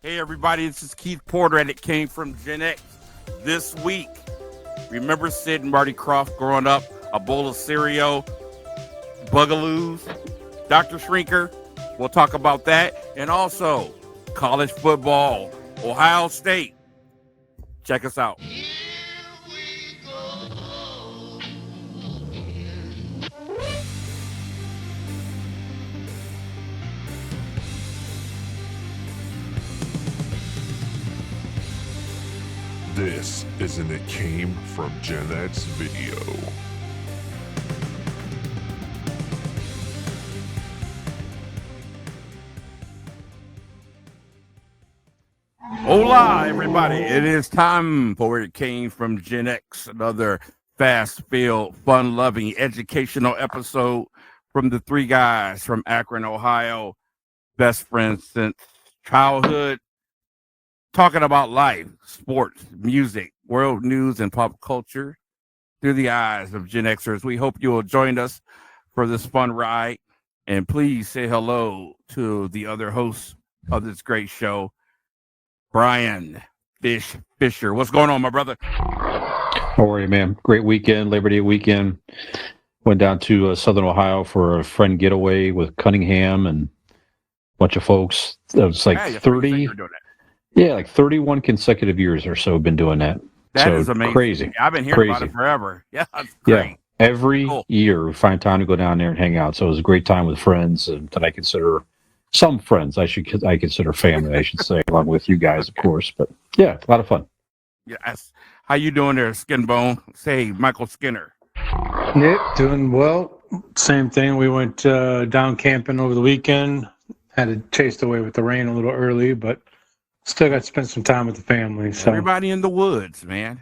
Hey everybody, this is Keith Porter and it came from GenX. This week, remember Sid Marty Krofft growing up, a bowl of cereal, Bugaloos, Dr. Shrinker. We'll talk about that. And also, college football, Ohio State. Check us out. This is an It Came From GenX video. Hola, everybody. It is time for It Came From GenX, another fast-filled, fun-loving, educational episode from the three guys from Akron, Ohio, best friends since childhood, talking about life, sports, music, world news, and pop culture through the eyes of GenXers. We hope you will join us for this fun ride, and please say hello to the other hosts of this great show, Brian Fisher. What's going on, my brother? How are you, man? Great weekend, Labor Day weekend. Went down to Southern Ohio for a friend getaway with Cunningham and a bunch of folks. It was like 30. Yeah, like 31 consecutive years or so been doing that. That is amazing. Crazy. I've been hearing about it forever. Yeah, that's great. Yeah, every year we find time to go down there and hang out. So it was a great time with friends that I consider some friends. I consider family, I should say, along with you guys, of course. But yeah, a lot of fun. Yes. How you doing there, Skinbone? Say, Michael Skinner. Yep, doing well. Same thing. We went down camping over the weekend. Had to chase away with the rain a little early, but still got to spend some time with the family. So everybody in the woods, man.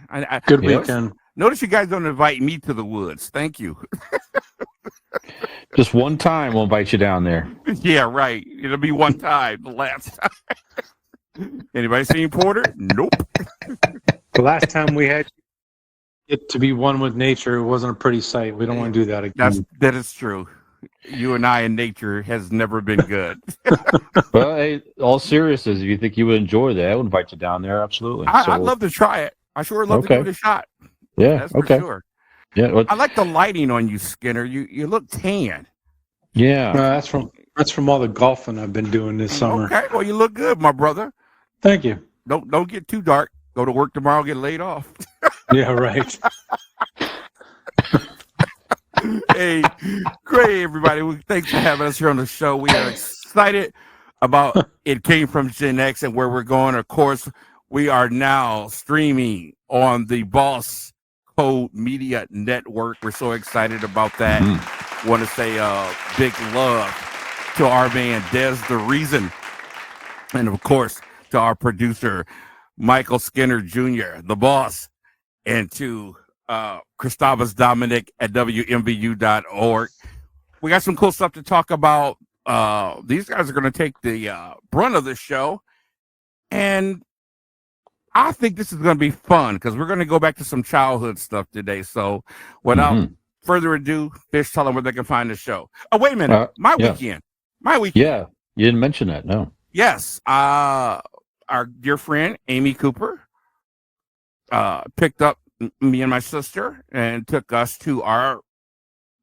Good weekend. Notice you guys don't invite me to the woods. Thank you. Just one time we'll invite you down there. Yeah, right. It'll be one time, the last time. Anybody seen Porter? Nope. The last time we had it to be one with nature, it wasn't a pretty sight. We don't want to do that again. That is true. You and I in nature has never been good. Well, hey, all seriousness, if you think you would enjoy that, I would invite you down there. Absolutely. I'd love to try it. I sure would love to give it a shot. Yeah. That's for sure. Yeah. I like the lighting on you, Skinner. You look tan. Yeah. That's from all the golfing I've been doing this summer. Okay. Well, you look good, my brother. Thank you. Don't get too dark. Go to work tomorrow, get laid off. Yeah, right. Hey, great, everybody. Thanks for having us here on the show. We are excited about It Came From GenX and where we're going. Of course, we are now streaming on the Boss Code Media Network. We're so excited about that. Want to say big love to our man, Des the Reason. And, of course, to our producer, Michael Skinner Jr., the boss, and to Christabas Dominic at WMVU.org. We got some cool stuff to talk about. These guys are going to take the brunt of the show. And I think this is going to be fun because we're going to go back to some childhood stuff today. So without further ado, Fish, tell them where they can find the show. Oh, wait a minute. My weekend. Yeah, you didn't mention that, no. Yes. Our dear friend, Amy Cooper, picked up me and my sister and took us to our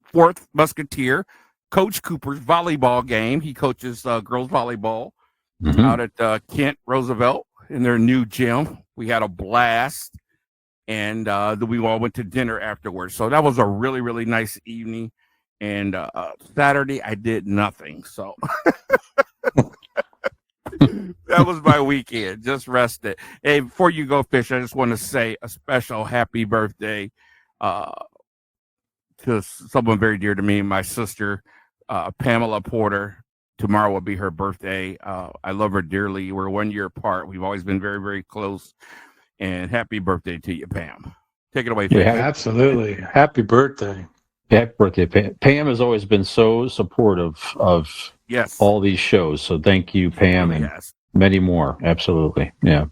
fourth Musketeer, Coach Cooper's volleyball game. He coaches girls volleyball out at Kent Roosevelt in their new gym. We had a blast, and we all went to dinner afterwards. So that was a really, really nice evening. And Saturday, I did nothing. So that was my weekend. Just rested. Hey, before you go, Fish, I just want to say a special happy birthday to someone very dear to me, my sister, Pamela Porter. Tomorrow will be her birthday. I love her dearly. We're 1 year apart. We've always been very, very close. And happy birthday to you, Pam. Take it away, Fish. Yeah, absolutely. Happy birthday. Happy birthday, Pam. Pam has always been so supportive of all these shows. So thank you, Pam, and many more. Absolutely. Yeah.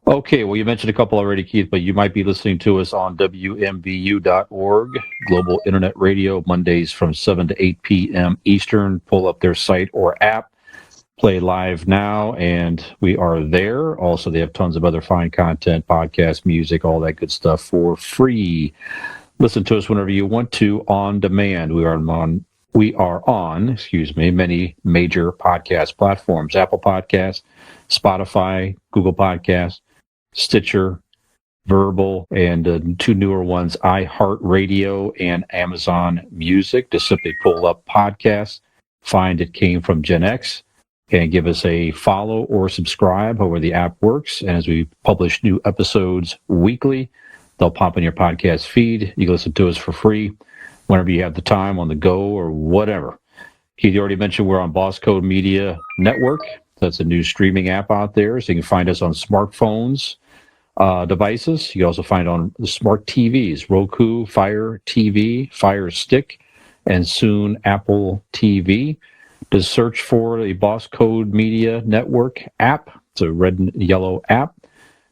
Okay, well, you mentioned a couple already, Keith, but you might be listening to us on WMVU.org, Global Internet Radio, Mondays from 7 to 8 p.m. Eastern. Pull up their site or app. play live now, and we are there. Also, they have tons of other fine content, podcasts, music, all that good stuff for free. Listen to us whenever you want to on demand. We are on many major podcast platforms: Apple Podcasts, Spotify, Google Podcasts, Stitcher, Verbal, and 2 newer ones, iHeartRadio and Amazon Music. Just simply pull up podcasts, find It Came From GenX, and give us a follow or subscribe, however the app works. And as we publish new episodes weekly, they'll pop in your podcast feed. You can listen to us for free whenever you have the time, on the go or whatever. Keith, you already mentioned we're on Boss Code Media Network. That's a new streaming app out there, so you can find us on smartphones, devices. You can also find it on the smart TVs, Roku, Fire TV, Fire Stick, and soon Apple TV. Just search for the Boss Code Media Network app. It's a red and yellow app.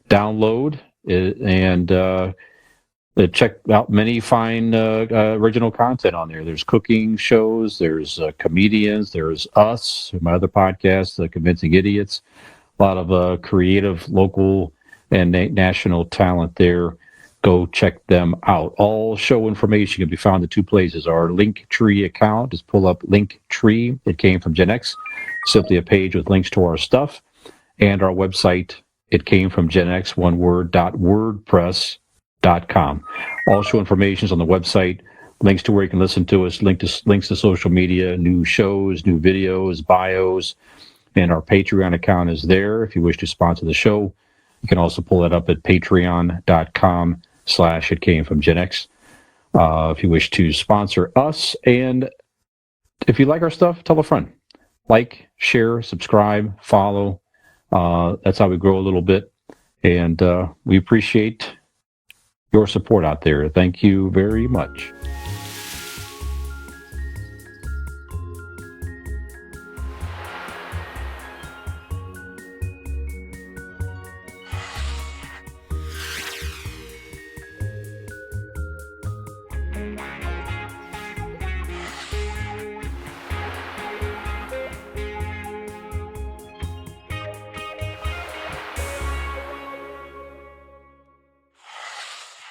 Download it and check out many fine original content on there. There's cooking shows, there's comedians, there's us, my other podcast, Convincing Idiots. A lot of creative local and national talent there. Go check them out. All show information can be found in 2 places. Our Linktree account, just pull up Linktree. It Came From GenX. Simply a page with links to our stuff. And our website, It Came From GenX, one word, .wordpress.com. All show information is on the website. Links to where you can listen to us, links to social media, new shows, new videos, bios. And our Patreon account is there if you wish to sponsor the show. You can also pull that up at patreon.com/It Came From GenX if you wish to sponsor us. And if you like our stuff, tell a friend. Like, share, subscribe, follow. That's how we grow a little bit. And we appreciate your support out there. Thank you very much.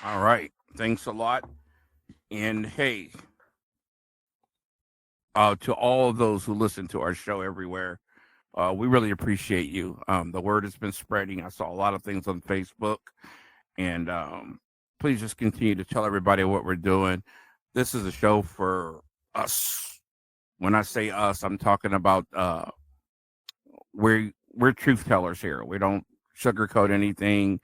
All right. Thanks a lot. And hey, to all of those who listen to our show everywhere, we really appreciate you. The word has been spreading. I saw a lot of things on Facebook. And please just continue to tell everybody what we're doing. This is a show for us. When I say us, I'm talking about we're truth tellers here. We don't sugarcoat anything.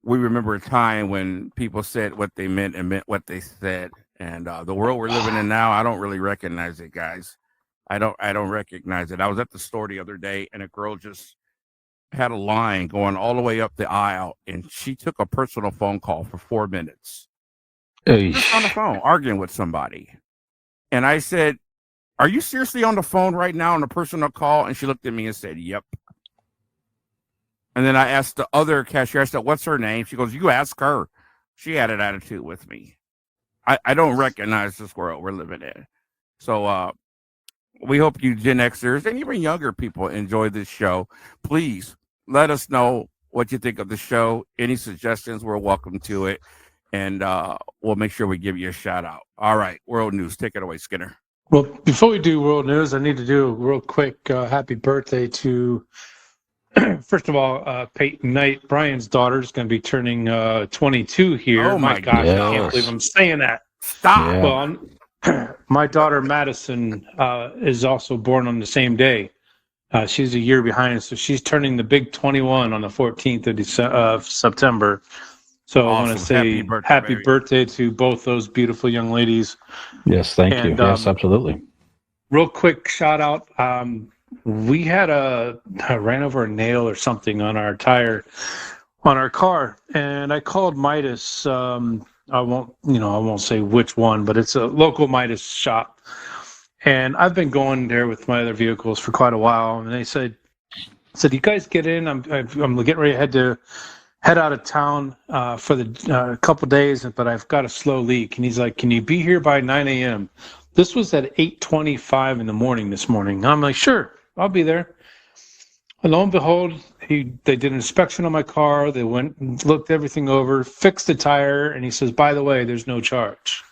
We remember a time when people said what they meant and meant what they said. And the world we're living in now, I don't really recognize it, guys. I don't recognize it. I was at the store the other day, and a girl just had a line going all the way up the aisle, and she took a personal phone call for 4 minutes. Just on the phone, arguing with somebody. And I said, "Are you seriously on the phone right now on a personal call?" And she looked at me and said, "Yep." And then I asked the other cashier, I said, "What's her name?" She goes, "You ask her." She had an attitude with me. I don't recognize this world we're living in. So we hope you Gen Xers and even younger people enjoy this show. Please let us know what you think of the show. Any suggestions, we're welcome to it. And we'll make sure we give you a shout out. All right, World News. Take it away, Skinner. Well, before we do World News, I need to do a real quick happy birthday to, first of all, Peyton Knight, Brian's daughter, is going to be turning 22 here. Oh, my gosh, yes. I can't believe I'm saying that. Stop. Yeah. Well, my daughter, Madison, is also born on the same day. She's a year behind, so she's turning the big 21 on the 14th of September. So Awesome. I want to say happy birthday to both those beautiful young ladies. Yes, thank you. Yes, absolutely. Real quick shout out. We had ran over a nail or something on our tire on our car, and I called Midas. I won't say which one, but it's a local Midas shop. And I've been going there with my other vehicles for quite a while, and they said, "You guys get in. I'm getting ready to head out of town for the couple days, but I've got a slow leak." And he's like, "Can you be here by 9 a.m.?" This was at 8:25 in the morning this morning. I'm like, "Sure, I'll be there. And lo and behold, they did an inspection on my car. They went and looked everything over, fixed the tire, and he says, by the way, there's no charge.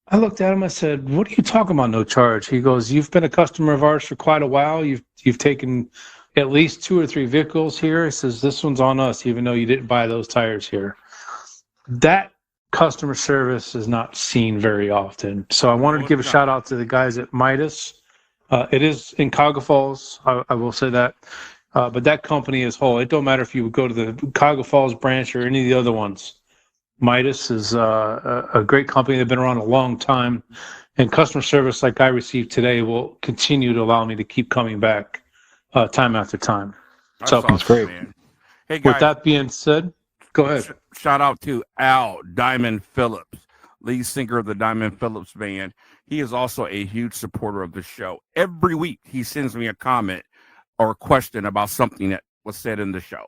I looked at him. I said, what are you talking about, no charge? He goes, you've been a customer of ours for quite a while. You've taken at least 2 or 3 vehicles here. He says, this one's on us, even though you didn't buy those tires here. That customer service is not seen very often. So I wanted to give a shout out to the guys at Midas. It is in Cuyahoga Falls, I will say that. But that company as whole, it don't matter if you go to the Cuyahoga Falls branch or any of the other ones. Midas is a great company. They've been around a long time. And customer service like I received today will continue to allow me to keep coming back time after time. So that's great. Man. Hey, guys, with that being said, go ahead. Shout out to Al Diamond Phillips, lead singer of the Diamond Phillips band. He is also a huge supporter of the show. Every week, he sends me a comment or a question about something that was said in the show.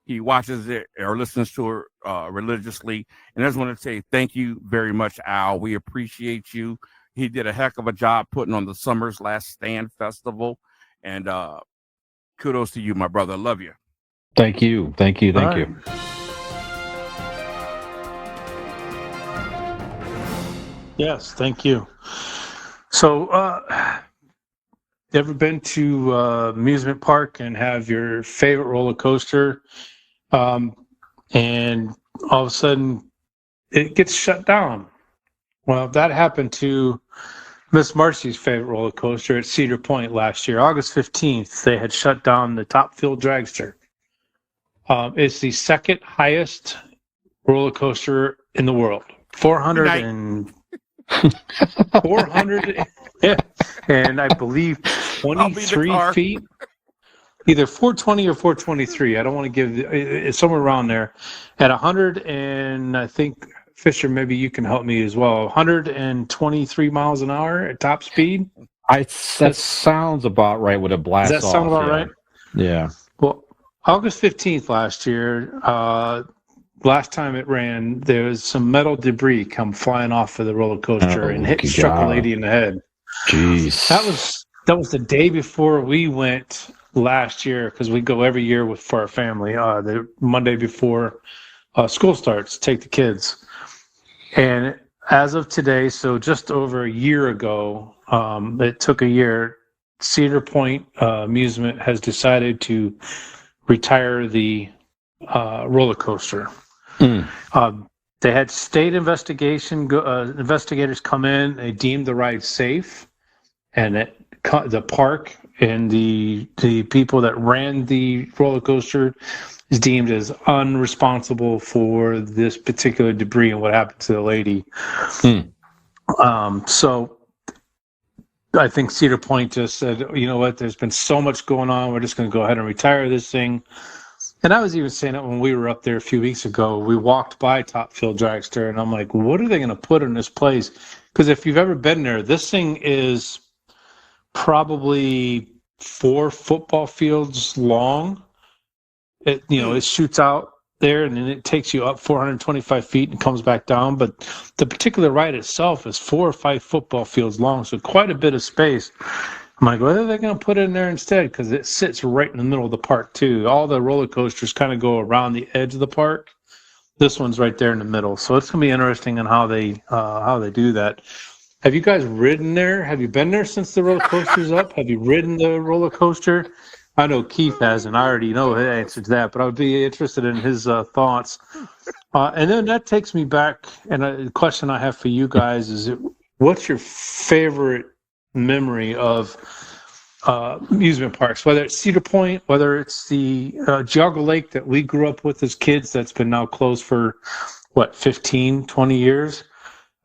He watches it or listens to it religiously. And I just want to say thank you very much, Al. We appreciate you. He did a heck of a job putting on the Summer's Last Stand Festival. And kudos to you, my brother. Love you. Thank you. Thank you. Thank you. Yes, thank you. So, ever been to amusement park and have your favorite roller coaster, and all of a sudden it gets shut down? Well, that happened to Miss Marcy's favorite roller coaster at Cedar Point last year. August 15th, they had shut down the Top Fuel Dragster. It's the second highest roller coaster in the world. 400 and I believe 23 feet, either 420 or 423. I don't want to give it's somewhere around there. At 100, and I think Fisher, maybe you can help me as well. 123 miles an hour at top speed. That sounds about right with a blast off. Does that sound about right? Yeah. Well, August 15th last year, last time it ran, there was some metal debris come flying off of the roller coaster and struck a lady in the head. Jeez. That was the day before we went last year, because we go every year for our family. The Monday before school starts, take the kids. And as of today, so just over a year ago, it took a year, Cedar Point Amusement has decided to retire the roller coaster. They had state investigators come in. They deemed the ride safe, and the park and the people that ran the roller coaster is deemed as unresponsible for this particular debris and what happened to the lady. So I think Cedar Point just said, you know what, there's been so much going on, we're just going to go ahead and retire this thing. And I was even saying that when we were up there a few weeks ago. We walked by Top Fuel Dragster, and I'm like, what are they going to put in this place? Because if you've ever been there, this thing is probably 4 football fields long. It shoots out there, and then it takes you up 425 feet and comes back down. But the particular ride itself is 4 or 5 football fields long, so quite a bit of space. I'm like, what are they going to put in there instead? Because it sits right in the middle of the park, too. All the roller coasters kind of go around the edge of the park. This one's right there in the middle. So it's going to be interesting in how they do that. Have you guys ridden there? Have you been there since the roller coaster's up? Have you ridden the roller coaster? I know Keith has, and I already know the answer to that, but I would be interested in his thoughts. And then that takes me back, and a question I have for you guys is, what's your favorite memory of amusement parks, whether it's Cedar Point, whether it's the Geauga Lake that we grew up with as kids that's been now closed for, 15, 20 years?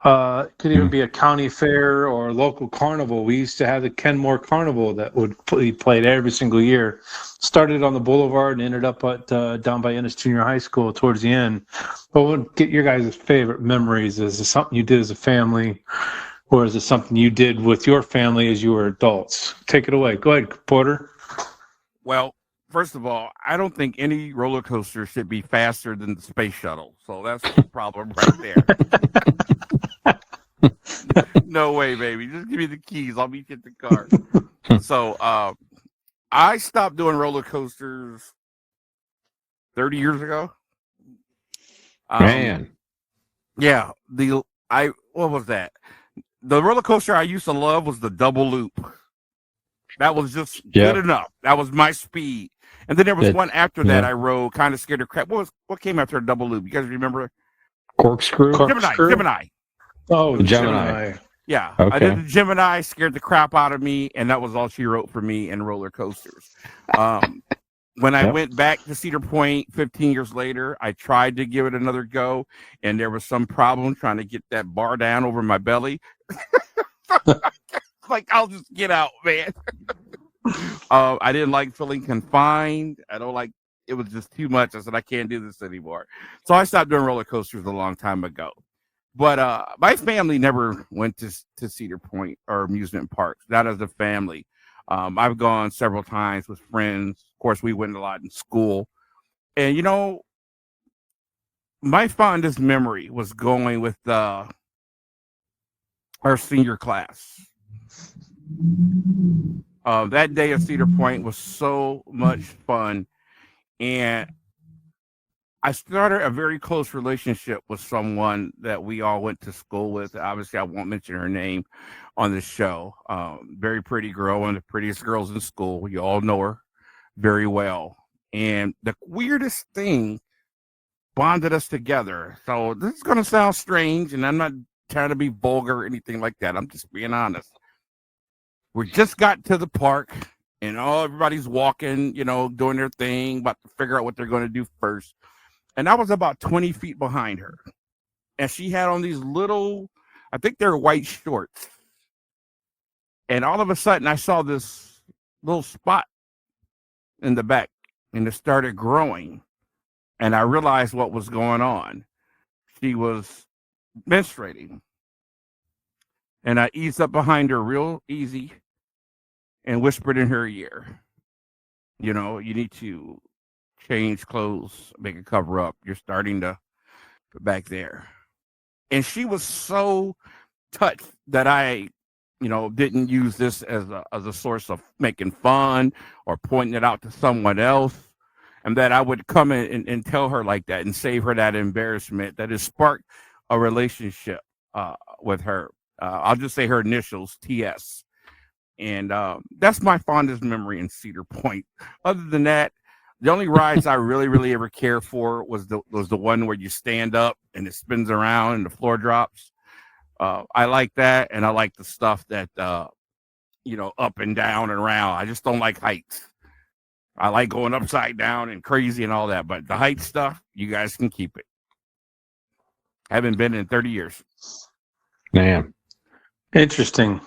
Could even be a county fair or a local carnival. We used to have the Kenmore Carnival that would be played every single year. Started on the boulevard and ended up at down by Ennis Junior High School towards the end. But what get your guys' favorite memories? Is it something you did as a family, or is it something you did with your family as you were adults? Take it away. Go ahead, Porter. Well, first of all, I don't think any roller coaster should be faster than the space shuttle. So that's the problem right there. No way, baby. Just give me the keys. I'll meet you at the car. So I stopped doing roller coasters 30 years ago. Man. Yeah. What was that? The roller coaster I used to love was the double loop. That was just good enough. That was my speed. And then there was one after that I rode, kind of scared of crap. What came after a double loop? You guys remember? Corkscrew? Gemini. Oh, Gemini. Yeah. Okay. I did the Gemini, scared the crap out of me, and that was all she wrote for me in roller coasters. When I went back to Cedar Point 15 years later, I tried to give it another go, and there was some problem trying to get that bar down over my belly. Like, I'll just get out, man. I didn't like feeling confined. I don't like, it was just too much. I said, I can't do this anymore. So I stopped doing roller coasters a long time ago. But my family never went to Cedar Point or amusement parks, not as a family. I've gone several times with friends. Of course, we went a lot in school. And, you know, my fondest memory was going with our senior class. That day at Cedar Point was so much fun. And I started a very close relationship with someone that we all went to school with. Obviously, I won't mention her name on the show. Very pretty girl, one of the prettiest girls in school. You all know her very well. And the weirdest thing bonded us together. So this is going to sound strange, and I'm not trying to be vulgar or anything like that. I'm just being honest. We just got to the park, and everybody's walking, you know, doing their thing, about to figure out what they're going to do first. And I was about 20 feet behind her. And she had on these little, I think they're white shorts. And all of a sudden, I saw this little spot in the back, and it started growing. And I realized what was going on. She was menstruating. And I eased up behind her real easy and whispered in her ear, you know, you need to change clothes, make a cover up. You're starting to back there. And she was so touched that I, you know, didn't use this as a source of making fun or pointing it out to someone else. And that I would come in and tell her like that and save her that embarrassment that has sparked a relationship with her. I'll just say her initials, TS. And that's my fondest memory in Cedar Point. Other than that, the only rides I really ever cared for was the one where you stand up and it spins around and the floor drops. I like that, and I like the stuff that you know, up and down and around. I just don't like heights. I like going upside down and crazy and all that, but the height stuff, you guys can keep it. Haven't been in 30 years. Man. Interesting.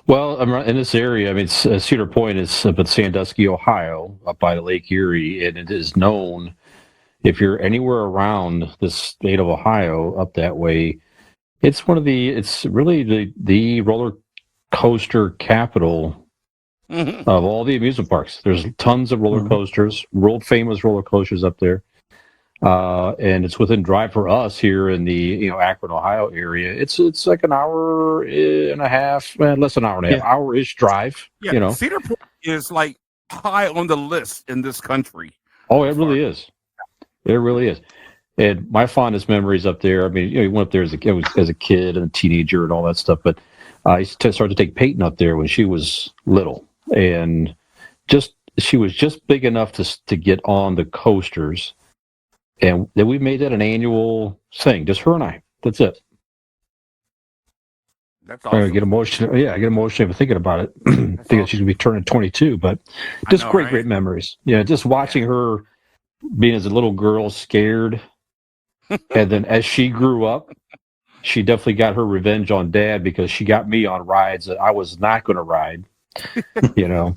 Well, I'm in this area. I mean, Cedar Point is up in Sandusky, Ohio, up by the Lake Erie, and it is known, if you're anywhere around the state of Ohio up that way, it's really the roller coaster capital of all the amusement parks. There's tons of roller coasters, world famous roller coasters up there. And it's within drive for us here in the, you know, Akron, Ohio area. It's like an hour and a half, less than an hour and a half, hour-ish drive. Yeah, you know, Cedar Point is like high on the list in this country. Oh, it really is. It really is. And my fondest memories up there. I mean, you know, you went up there as a kid and a teenager and all that stuff. But I started to take Peyton up there when she was little, and she was just big enough to get on the coasters. And then we made that an annual thing, just her and I. That's it. That's awesome. I get emotional. Yeah, I get emotional thinking about it. Thinking awesome. She's gonna be turning 22, but just great memories. Yeah, just watching her being as a little girl, scared, and then as she grew up, she definitely got her revenge on Dad because she got me on rides that I was not going to ride. You know.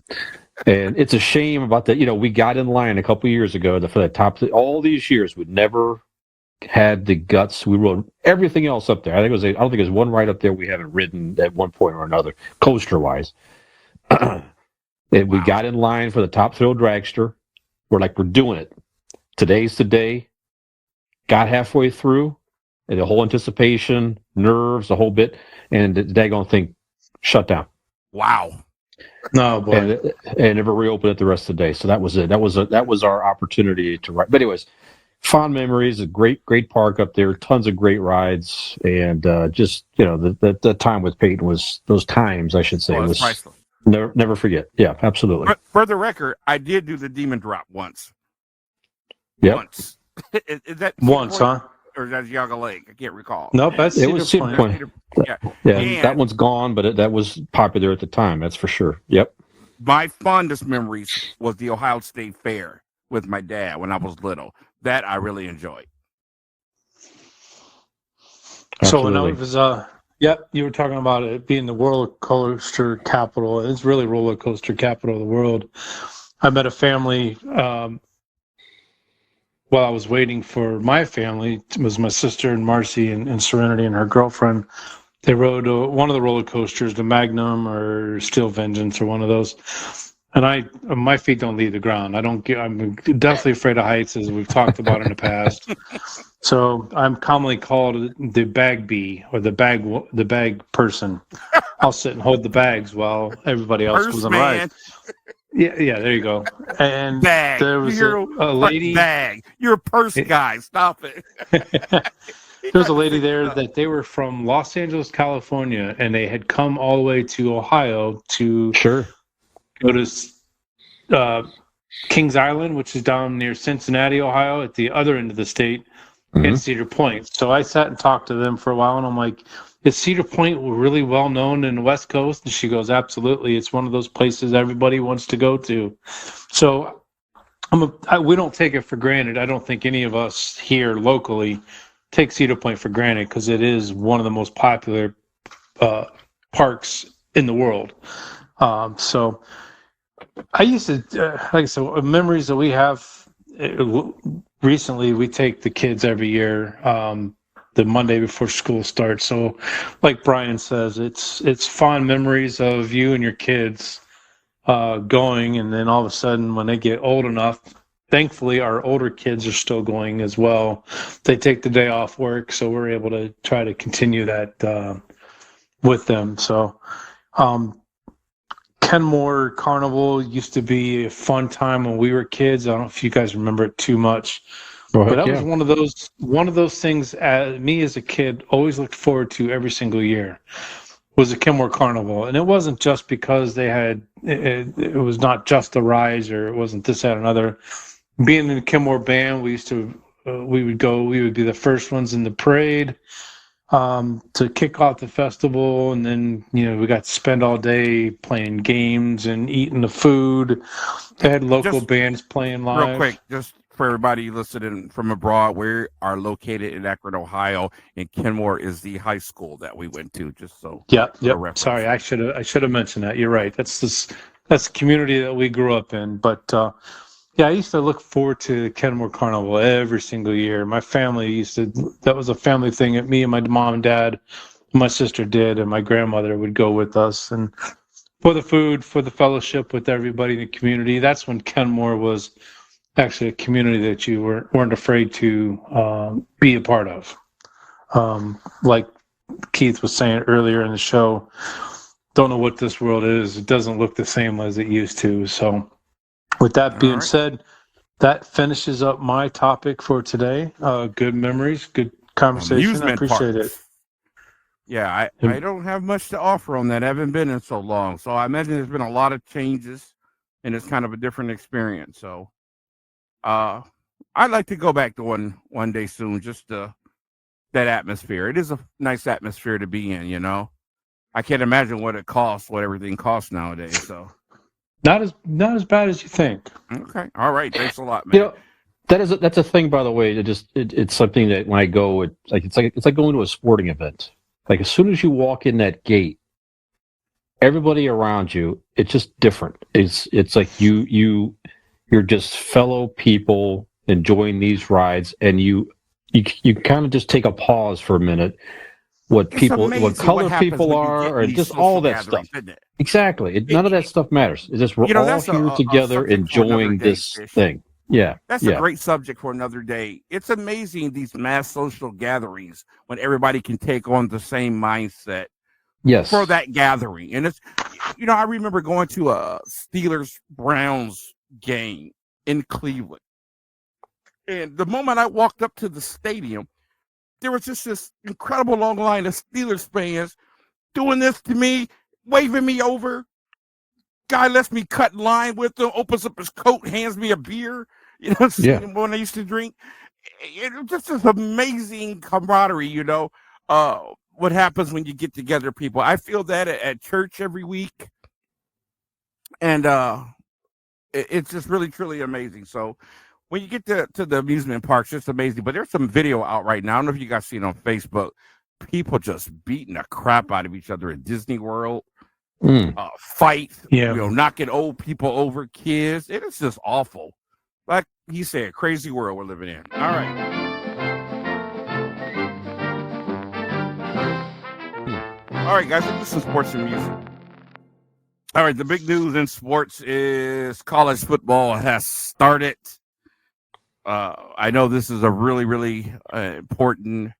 And it's a shame about that. You know, we got in line a couple years ago for the top. All these years, we'd never had the guts. We rode everything else up there. I don't think there's one ride up there we haven't ridden at one point or another, coaster-wise. We got in line for the Top Thrill Dragster. We're doing it. Today's the day. Got halfway through. the whole anticipation, nerves, the whole bit, and the daggone thing shut down. Wow. No, boy. And never reopened it the rest of the day. So that was it. That was our opportunity to ride. But anyways, fond memories. A great park up there. Tons of great rides, and just the time with Peyton was those times I should say was priceless. Never forget. Yeah, absolutely. But for the record, I did do the demon drop once. Yep. Once. Is that once, huh? Or is that Yaga Lake? I can't recall. Nope, that's it was Cedar Point. Yeah, and that one's gone, but that was popular at the time. That's for sure. Yep. My fondest memories was the Ohio State Fair with my dad when I was little. That I really enjoyed. Absolutely. So when I was, you were talking about it being the roller coaster capital. It's really roller coaster capital of the world. I met a family while I was waiting for my family. It was my sister and Marcy and Serenity and her girlfriend. They rode one of the roller coasters, the Magnum or Steel Vengeance or one of those. And my feet don't leave the ground. I'm definitely afraid of heights, as we've talked about in the past. So I'm commonly called the bag bee or the bag person. I'll sit and hold the bags while everybody else goes on the ride. Yeah, there you go. And bag. There was a lady. Bag. You're a purse guy. Stop it. There was a lady there that they were from Los Angeles, California, and they had come all the way to Ohio to go to Kings Island, which is down near Cincinnati, Ohio, at the other end of the state, and Cedar Point. So I sat and talked to them for a while, and I'm like, is Cedar Point really well known in the West Coast? And she goes, absolutely. It's one of those places everybody wants to go to. So we don't take it for granted. I don't think any of us here locally take Cedar Point for granted because it is one of the most popular parks in the world. So I used to, like I said, memories that we have recently, we take the kids every year. The Monday before school starts. So like Brian says, it's fond memories of you and your kids going, and then all of a sudden when they get old enough, thankfully our older kids are still going as well. They take the day off work, so we're able to try to continue that with them. So Kenmore Carnival used to be a fun time when we were kids. I don't know if you guys remember it too much. But that was one of those things. Me as a kid always looked forward to every single year was the Kenmore Carnival, and it wasn't just because they had it was not just the rides or it wasn't this, that, another. Being in the Kenmore band, we would be the first ones in the parade to kick off the festival, and then we got to spend all day playing games and eating the food. They had local bands playing live. Real quick, just for everybody listening from abroad, we are located in Akron, Ohio, and Kenmore is the high school that we went to. Just so. Yep. Sorry, I should have mentioned that. You're right. That's the community that we grew up in. But I used to look forward to Kenmore Carnival every single year. My family that was a family thing that me and my mom and dad, my sister did, and my grandmother would go with us. And for the food, for the fellowship with everybody in the community, that's when Kenmore was actually a community that you weren't afraid to be a part of. Like Keith was saying earlier in the show, don't know what this world is. It doesn't look the same as it used to. So with that being said, that finishes up my topic for today. Good memories, good conversation. I appreciate it. Yeah, I don't have much to offer on that. I haven't been in so long. So I imagine there's been a lot of changes, and it's kind of a different experience. So I'd like to go back to one day soon, just that atmosphere. It is a nice atmosphere to be in, I can't imagine what everything costs nowadays. So not as bad as you think. Okay. All right. Thanks a lot, man. That's a thing, by the way. It's something that when I go, it's like going to a sporting event. Like as soon as you walk in that gate, everybody around you, it's just different. It's like you're just fellow people enjoying these rides, and you kind of just take a pause for a minute. What color people are, or just all that stuff. Exactly. None of that stuff matters. It's just we're all here together enjoying this thing. Yeah. That's a great subject for another day. It's amazing, these mass social gatherings, when everybody can take on the same mindset for that gathering. And it's, I remember going to a Steelers-Browns game in Cleveland. And the moment I walked up to the stadium, there was just this incredible long line of Steelers fans doing this to me, waving me over. Guy lets me cut line with him, opens up his coat, hands me a beer. When I used to drink. It just this amazing camaraderie, what happens when you get together, people. I feel that at church every week. And it's just really, truly amazing. So when you get to the amusement parks, it's amazing. But there's some video out right now. I don't know if you guys seen it on Facebook. People just beating the crap out of each other at Disney World. Fights, knocking old people over, kids. It is just awful. Like he said, crazy world we're living in. All right. All right, guys, let's do some sports and music. All right, the big news in sports is college football has started. I know this is a really, really important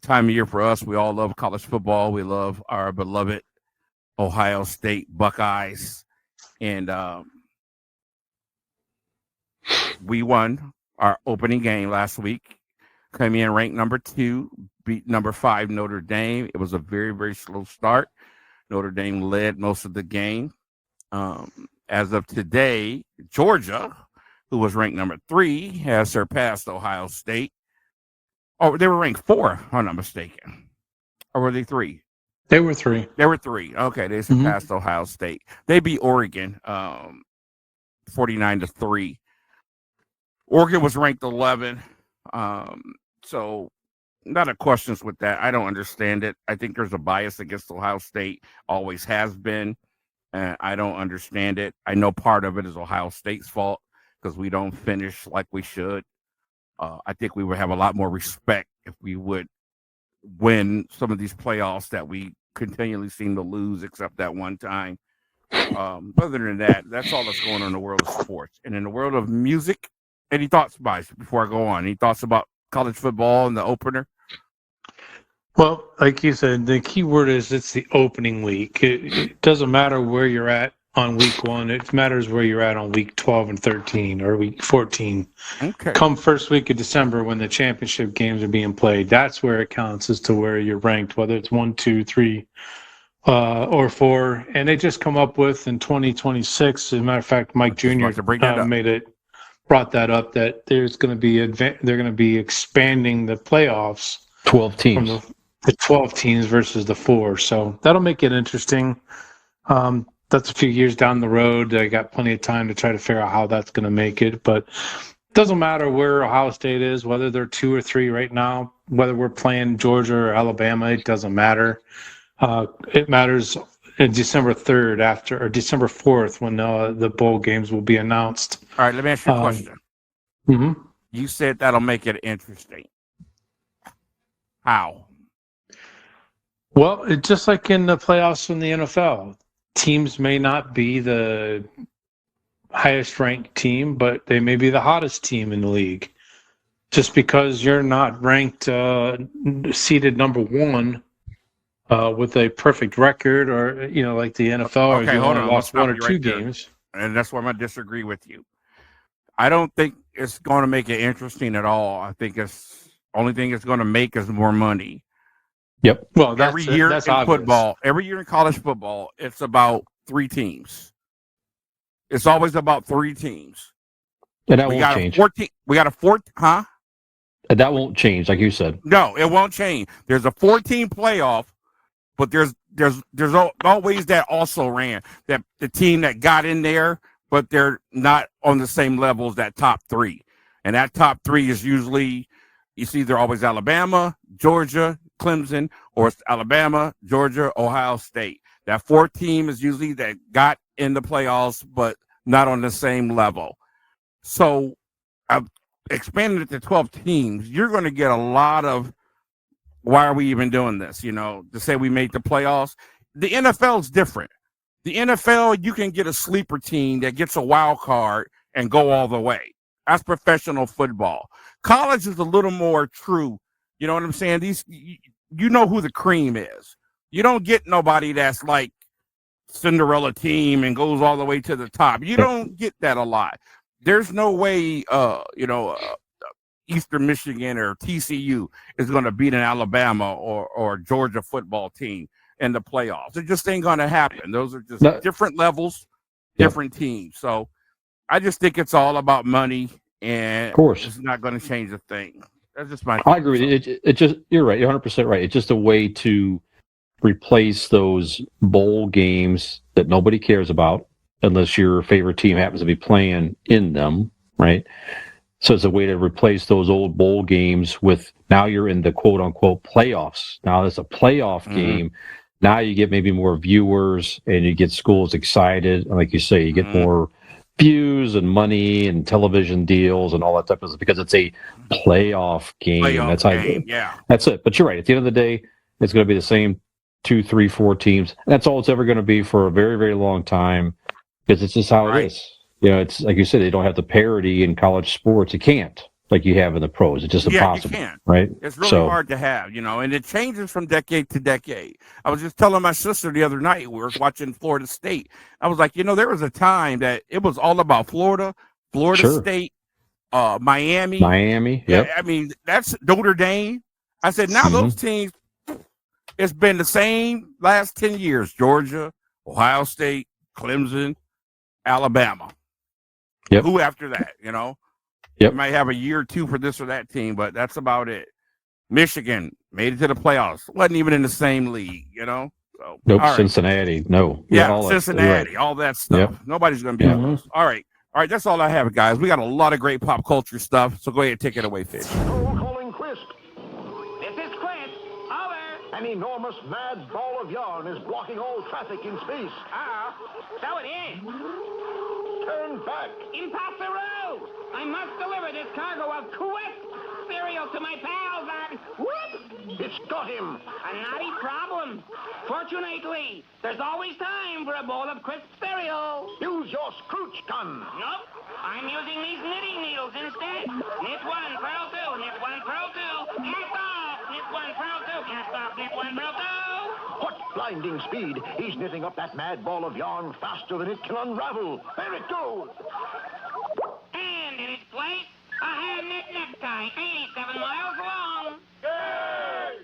time of year for us. We all love college football. We love our beloved Ohio State Buckeyes. And we won our opening game last week. Came in ranked number 2, beat number 5 Notre Dame. It was a very, very slow start. Notre Dame led most of the game. As of today, Georgia, who was ranked number 3, has surpassed Ohio State. Oh, they were ranked 4, if I'm not mistaken. Or were they 3? They were 3. They were 3. Okay, they surpassed Ohio State. They beat Oregon 49-3. Oregon was ranked 11. So not a questions with that. I don't understand it. I think there's a bias against Ohio State. Always has been. I don't understand it. I know part of it is Ohio State's fault because we don't finish like we should. I think we would have a lot more respect if we would win some of these playoffs that we continually seem to lose, except that one time. Other than that, that's all that's going on in the world of sports. And in the world of music, any thoughts, Bice, before I go on? Any thoughts about college football and the opener? Well, like you said, the key word is it's the opening week. It doesn't matter where you're at on week 1. It matters where you're at on week 12 and 13 or week 14. Okay. Come first week of December when the championship games are being played, that's where it counts as to where you're ranked, whether it's 1, 2, 3, or 4. And they just come up with in 2026. As a matter of fact, Mike Jr. brought that up that there's going to be they're going to be expanding the playoffs. 12 teams. From the 12 teams versus the 4. So that'll make it interesting. That's a few years down the road. I got plenty of time to try to figure out how that's going to make it. But it doesn't matter where Ohio State is, whether they're 2 or 3 right now, whether we're playing Georgia or Alabama, it doesn't matter. It matters December 3rd or December 4th when the bowl games will be announced. All right, let me ask you a question. Mm-hmm. You said that'll make it interesting. How? Well, it's just like in the playoffs in the NFL. Teams may not be the highest ranked team, but they may be the hottest team in the league. Just because you're not ranked seated number 1 with a perfect record, or like the NFL, okay, or you hold on, lost 1 or 2 there. games. And that's where I'm going to disagree with you. I don't think it's going to make it interesting at all. I think only thing it's going to make is more money. Yep. Well, every year in football, every year in college football, it's about 3 teams. It's always about 3 teams. And that won't change. We got a 4, huh? And that won't change, like you said. No, it won't change. There's a 14 playoff, but there's always that also ran that the team that got in there, but they're not on the same level as that top 3. And that top 3 is usually, you see, they're always Alabama, Georgia, Clemson, or it's Alabama, Georgia, Ohio State. That 4th team is usually that got in the playoffs, but not on the same level. So I've expanded it to 12 teams. You're going to get a lot of, why are we even doing this? To say we made the playoffs. The NFL is different. The NFL, you can get a sleeper team that gets a wild card and go all the way. That's professional football. College is a little more true. You know what I'm saying? You know who the cream is. You don't get nobody that's like Cinderella team and goes all the way to the top. You don't get that a lot. There's no way, Eastern Michigan or TCU is going to beat an Alabama or Georgia football team in the playoffs. It just ain't going to happen. Those are just different levels, different teams. So I just think it's all about money, and of course, it's not going to change a thing. That's just my. I agree. It just, you're right. You're 100% right. It's just a way to replace those bowl games that nobody cares about unless your favorite team happens to be playing in them, right? So it's a way to replace those old bowl games with, now you're in the quote unquote playoffs. Now it's a playoff game. Now you get maybe more viewers and you get schools excited. And like you say, you get more views and money and television deals and all that type of stuff because it's a playoff game. That's it. But you're right. At the end of the day, it's going to be the same 2, 3, 4 teams. And that's all it's ever going to be for a very, very long time because it's just how it is. You know, it's like you said, they don't have the parity in college sports. You can't, like you have in the pros. It's just impossible, right? It's really hard to have, you know, and it changes from decade to decade. I was just telling my sister the other night, we were watching Florida State. I was like, you know, there was a time that it was all about Florida State, Miami. Yep. I mean, that's Notre Dame. I said, now those teams, it's been the same last 10 years. Georgia, Ohio State, Clemson, Alabama. Yep. Who after that, you know? Yep. You might have a year or two for this or that team, but that's about it. Michigan made it to the playoffs. Wasn't even in the same league, you know? So, nope, Cincinnati, no. Yeah, Cincinnati, all that stuff. Yep. Nobody's going to be able to. All right, that's all I have, guys. We got a lot of great pop culture stuff, so go ahead and take it away, Fish. Calling Crisp. This is Crisp. Over. An enormous mad ball of yarn is blocking all traffic in space. So it is. Turn back. Impossible! I must deliver this cargo of Crisp cereal to my pals and whoops! It's got him. A naughty problem. Fortunately, there's always time for a bowl of Crisp cereal. Use your scrooch gun. Nope. I'm using these knitting needles instead. Knit one, purl two, knit one, purl two, cast off, knit one, purl two, cast off, knit one, purl two. What blinding speed. He's knitting up that mad ball of yarn faster than it can unravel. There it goes. And in its place, a hand-knit necktie, 87 miles long. Yay!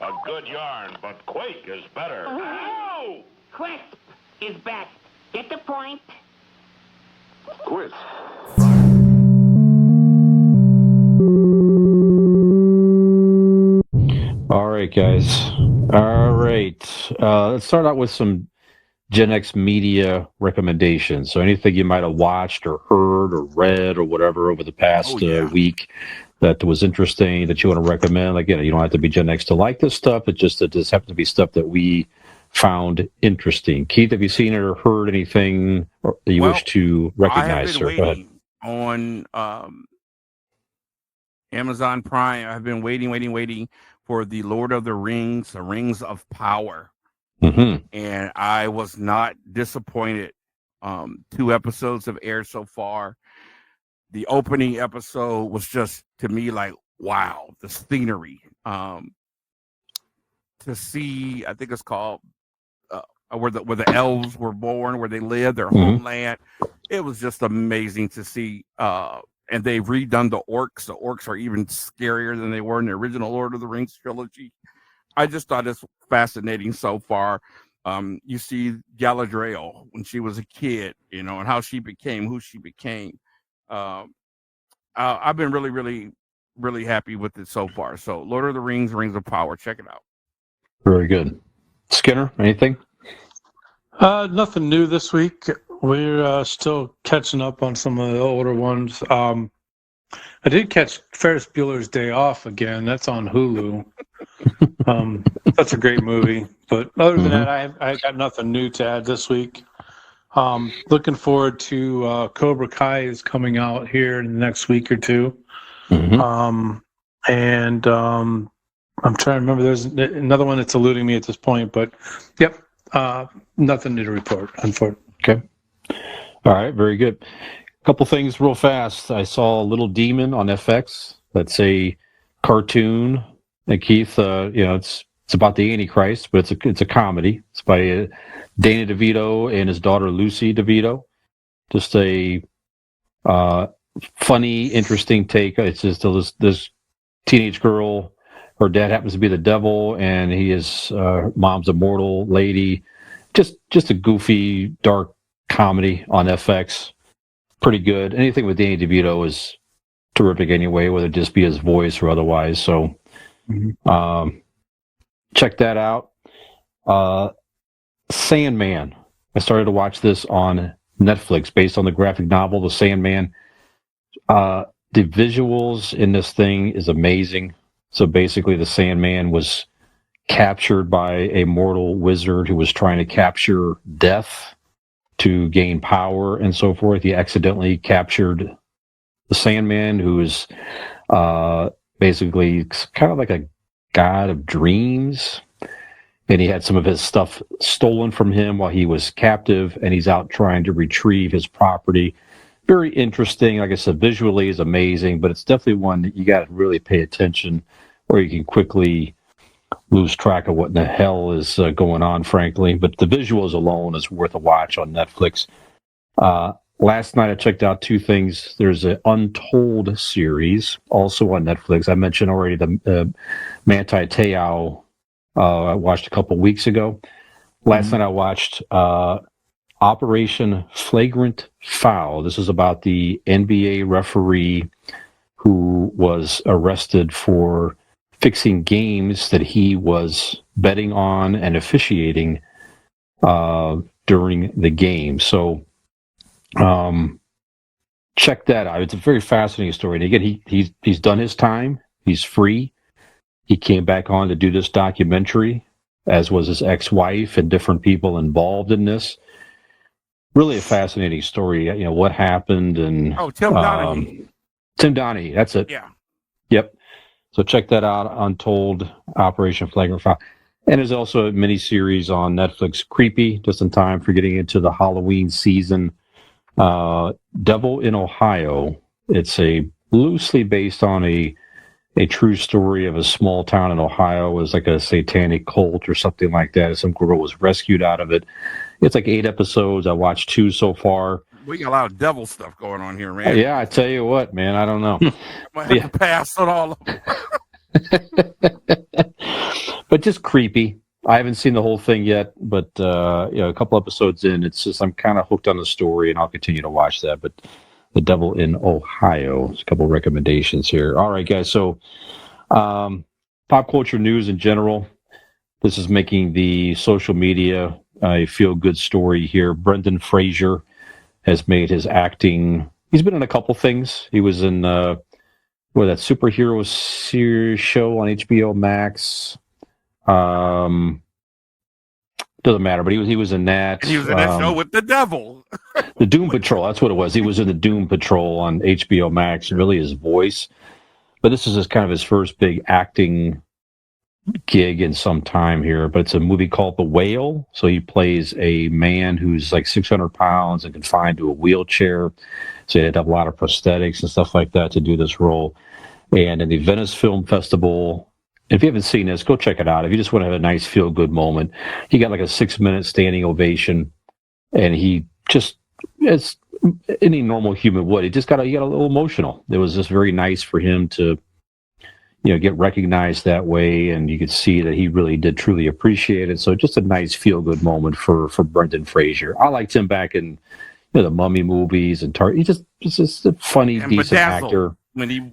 A good yarn, but Quake is better. Oh! Crisp is best. Get the point? Quit. All right, guys. All right. Let's start out with some GenX Media recommendations. So anything you might have watched or heard or read or whatever over the past week that was interesting that you want to recommend. Again, you don't have to be GenX to like this stuff. It just happens to be stuff that we found interesting. Keith, have you seen it or heard anything that you wish to recognize? I have been waiting on Amazon Prime. I've been waiting for the Lord of the Rings, the Rings of Power. And I was not disappointed. 2 episodes have aired so far. The opening episode was just, to me, like, wow, the scenery. To see, I think it's called where the elves were born, where they live, their homeland. It was just amazing to see. And they've redone the orcs. The orcs are even scarier than they were in the original Lord of the Rings trilogy. I just thought it's fascinating so far. You see Galadriel when she was a kid, you know, and how she became who she became. I've been really, really, really happy with it so far. So Lord of the Rings, Rings of Power. Check it out. Very good. Skinner, anything? Nothing new this week. We're still catching up on some of the older ones. I did catch Ferris Bueller's Day Off again. That's on Hulu. That's a great movie. But other than that, I got nothing new to add this week. Looking forward to Cobra Kai is coming out here in the next week or two. I'm trying to remember. There's another one that's eluding me at this point. But, yep, nothing new to report, unfortunately. Okay. All right, very good. couple things real fast. I saw Little Demon on FX. That's a cartoon. And Keith, it's about the Antichrist, but it's a comedy. It's by Dana DeVito and his daughter Lucy DeVito. Just a funny, interesting take. It's just this teenage girl. Her dad happens to be the devil, and mom's a mortal lady. Just a goofy, dark comedy on FX. Pretty good. Anything with Danny DeVito is terrific anyway, whether it just be his voice or otherwise. So check that out. Sandman. I started to watch this on Netflix based on the graphic novel, The Sandman. The visuals in this thing is amazing. So basically, the Sandman was captured by a mortal wizard who was trying to capture death to gain power and so forth. He accidentally captured the Sandman, who is basically kind of like a god of dreams. And he had some of his stuff stolen from him while he was captive, and he's out trying to retrieve his property. Very interesting. Like I said, visually is amazing, but it's definitely one that you got to really pay attention, or you can quickly lose track of what in the hell is going on, frankly. But the visuals alone is worth a watch on Netflix. Last night I checked out two things. There's an Untold series, also on Netflix. I mentioned already the Manti Te'o I watched a couple weeks ago. Last night I watched Operation Flagrant Foul. This is about the NBA referee who was arrested for fixing games that he was betting on and officiating during the game. So check that out. It's a very fascinating story. And again, he's done his time. He's free. He came back on to do this documentary, as was his ex-wife and different people involved in this. Really a fascinating story. What happened and Tim Donaghy. Tim Donaghy, that's it. Yeah. Yep. So check that out, Untold, Operation Flagrant Foul. And there's also a miniseries on Netflix, Creepy, just in time for getting into the Halloween season. Devil in Ohio. It's a loosely based on a true story of a small town in Ohio. It was like a satanic cult or something like that. Some girl was rescued out of it. It's like 8 episodes. I watched 2 so far. We got a lot of devil stuff going on here, man. Yeah, I tell you what, man, I don't know. I might have to pass on all of them. But just creepy. I haven't seen the whole thing yet, but a couple episodes in, it's just I'm kind of hooked on the story, and I'll continue to watch that. But The Devil in Ohio. There's a couple recommendations here. All right, guys. So pop culture news in general. This is making the social media a feel-good story here. Brendan Fraser has made his acting. He's been in a couple things. He was in that superhero series show on HBO Max. Doesn't matter, but he was in that. And he was in that show with the devil. The Doom Patrol, that's what it was. He was in the Doom Patrol on HBO Max, and really his voice. But this is kind of his first big acting gig in some time here. But it's a movie called The Whale. So he plays a man who's like 600 pounds and confined to a wheelchair. So he had to have a lot of prosthetics and stuff like that to do this role. And in the Venice Film Festival, if you haven't seen this, go check it out. If you just want to have a nice feel-good moment, he got like a 6-minute standing ovation, and he just, as any normal human would, he got a little emotional. It was just very nice for him to, get recognized that way, and you could see that he really did truly appreciate it. So just a nice feel-good moment for Brendan Fraser. I liked him back in the Mummy movies and he's just a funny, and decent actor. When he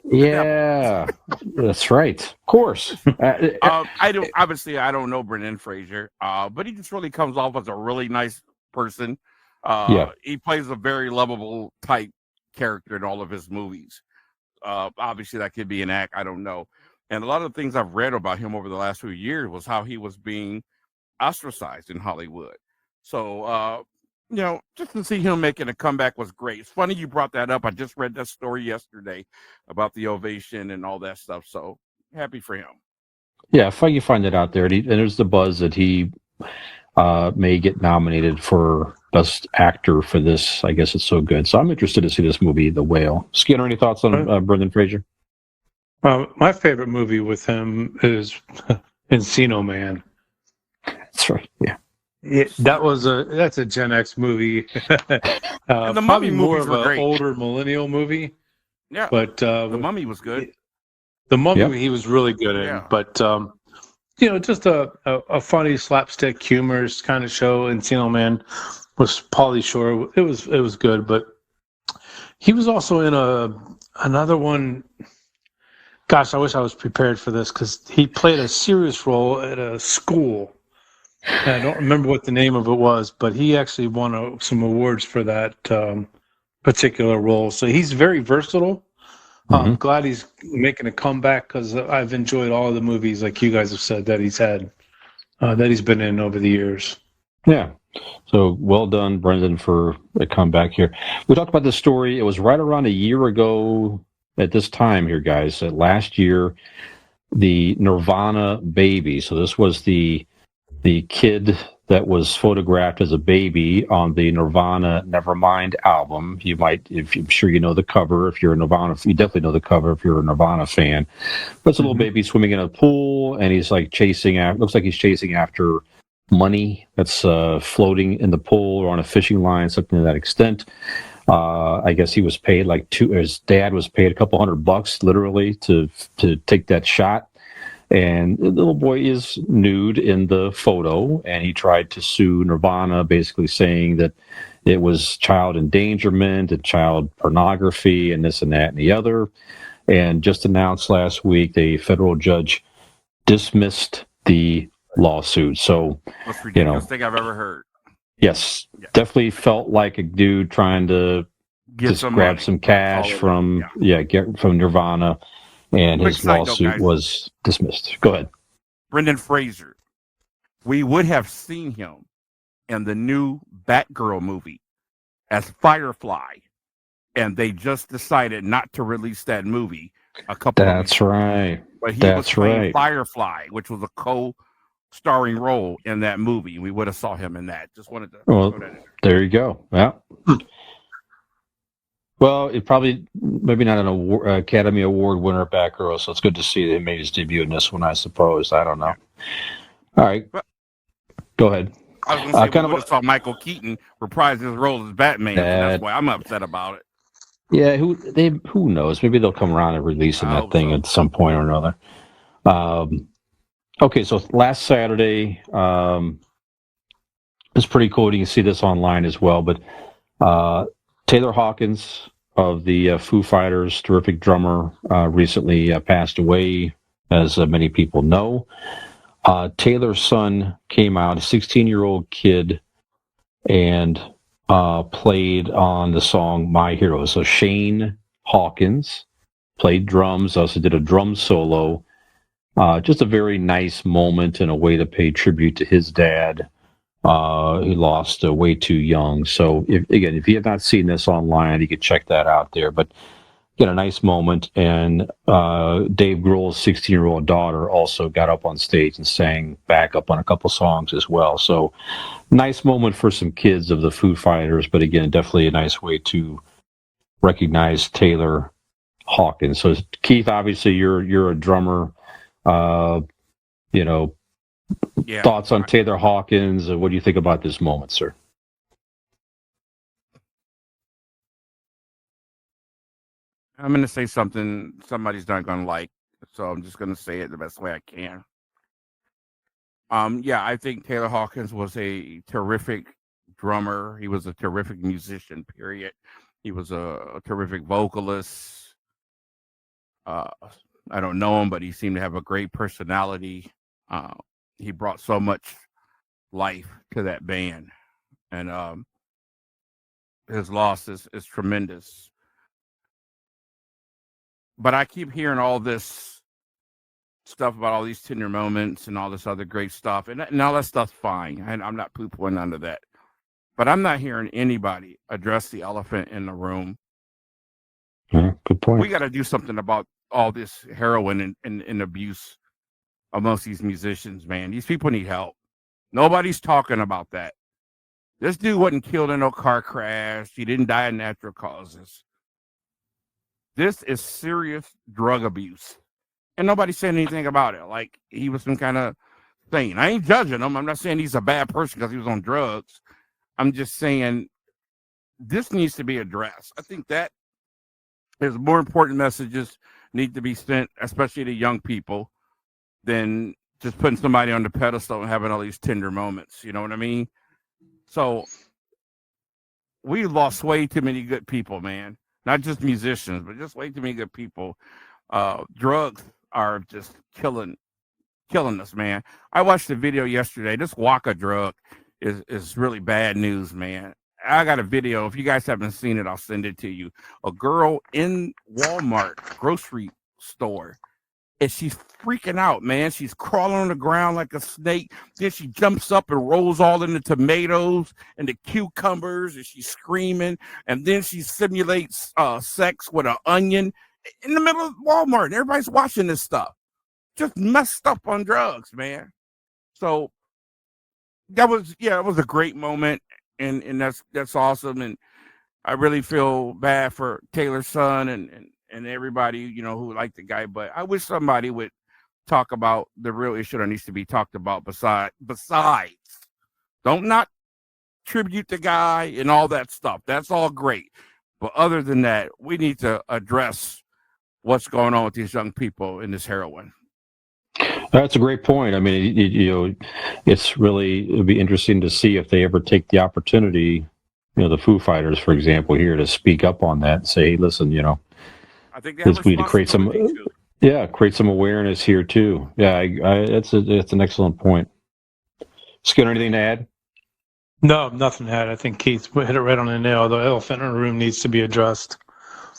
yeah, that's right. Of course. I don't know Brendan Fraser, but he just really comes off as a really nice person. He plays a very lovable type character in all of his movies. Obviously, that could be an act. I don't know. And a lot of the things I've read about him over the last few years was how he was being ostracized in Hollywood. So, just to see him making a comeback was great. It's funny you brought that up. I just read that story yesterday about the ovation and all that stuff. So happy for him. Yeah, you find it out there. And there's the buzz that he may get nominated for Best Actor for this. I guess it's so good. So I'm interested to see this movie, The Whale. Skinner, any thoughts on Brendan Fraser? My favorite movie with him is Encino Man. That's right. Yeah. That's a Gen X movie. And the probably Mummy more movies of were an great. older millennial movie. Yeah, but the Mummy was good. The Mummy he was really good in, Yeah. but just a funny slapstick humorous kind of show. Encino Man was Pauly Shore. It was good, but he was also in another one. Gosh, I wish I was prepared for this because he played a serious role at a school. And I don't remember what the name of it was, but he actually won some awards for that particular role. So he's very versatile. I'm glad he's making a comeback because I've enjoyed all of the movies, like you guys have said, that he's had, that he's been in over the years. Yeah. So well done, Brendan, for a comeback here. We talked about this story. It was right around a year ago at this time here, guys. Last year, the Nirvana Baby. So this was the kid that was photographed as a baby on the Nirvana Nevermind album. You might, I'm sure you know the cover. If you're a Nirvana, you definitely know the cover if you're a Nirvana fan. But it's a little baby swimming in a pool, and he's like looks like he's chasing after money that's floating in the pool or on a fishing line, something to that extent. I guess he was paid his dad was paid a couple $100 literally to take that shot. And the little boy is nude in the photo, and he tried to sue Nirvana, basically saying that it was child endangerment and child pornography and this and that and the other. And just announced last week, the federal judge dismissed the lawsuit. So, most ridiculous thing I've ever heard. Yes, definitely felt like a dude trying to just grab some cash from Nirvana. And his lawsuit was dismissed. Go ahead. Brendan Fraser. We would have seen him in the new Batgirl movie as Firefly, and they just decided not to release that movie a couple of weeks ago. Right. But he was playing Firefly, which was a co-starring role in that movie. We would have saw him in that. Just wanted to throw that in there. There you go. Yeah. Well, it probably maybe not an Academy Award winner, Batgirl, so it's good to see that he made his debut in this one, I suppose. I don't know. All right. Go ahead. I was going to say, we would have saw Michael Keaton reprise his role as Batman, so that's why I'm upset about it. Yeah, who knows? Maybe they'll come around and releasing that thing at some point or another. Okay, so last Saturday, it's pretty cool. You can see this online as well, but Taylor Hawkins of the Foo Fighters, terrific drummer, recently passed away, as many people know. Taylor's son came out, a 16-year-old kid, and played on the song My Hero. So Shane Hawkins played drums, also did a drum solo. Just a very nice moment and a way to pay tribute to his dad. He lost way too young. So, if you have not seen this online, you can check that out there. But, a nice moment. And Dave Grohl's 16-year-old daughter also got up on stage and sang backup on a couple songs as well. So, nice moment for some kids of the Foo Fighters. But, again, definitely a nice way to recognize Taylor Hawkins. So, Keith, obviously, you're a drummer. Thoughts on Taylor Hawkins? What do you think about this moment, sir? I'm going to say something somebody's not going to like, so I'm just going to say it the best way I can. I think Taylor Hawkins was a terrific drummer. He was a terrific musician, period. He was a terrific vocalist. I don't know him, but he seemed to have a great personality. He brought so much life to that band, and his loss is tremendous. But I keep hearing all this stuff about all these tender moments and all this other great stuff, and all that stuff's fine. I'm not poo-pooing under that, but I'm not hearing anybody address the elephant in the room. Good point. We got to do something about all this heroin and abuse amongst these musicians, man. These people need help. Nobody's talking about that. This dude wasn't killed in no car crash. He didn't die of natural causes. This is serious drug abuse. And nobody said anything about it. Like he was some kind of thing. I ain't judging him. I'm not saying he's a bad person because he was on drugs. I'm just saying this needs to be addressed. I think that there's more important messages need to be sent, especially to young people, than just putting somebody on the pedestal and having all these tender moments. You know what I mean? So we lost way too many good people, man. Not just musicians, but just way too many good people. Drugs are just killing us, man. I watched the video yesterday. This Waka drug is really bad news, man. I got a video. If you guys haven't seen it, I'll send it to you. A girl in Walmart grocery store, and she's freaking out, man. She's crawling on the ground like a snake. Then she jumps up and rolls all in the tomatoes and the cucumbers, and she's screaming. And then she simulates sex with an onion in the middle of Walmart. And everybody's watching this stuff. Just messed up on drugs, man. So it was a great moment, and that's awesome. And I really feel bad for Taylor's son and everybody, you know, who liked the guy. But I wish somebody would talk about the real issue that needs to be talked about besides. Don't not tribute the guy and all that stuff. That's all great. But other than that, we need to address what's going on with these young people in this heroin. That's a great point. I mean, it'd be interesting to see if they ever take the opportunity, the Foo Fighters, for example, here to speak up on that and say, hey, listen, I think they have we need to create some awareness here too. Yeah, that's an excellent point. Skinner, anything to add? No, nothing to add. I think Keith hit it right on the nail. The elephant in the room needs to be addressed.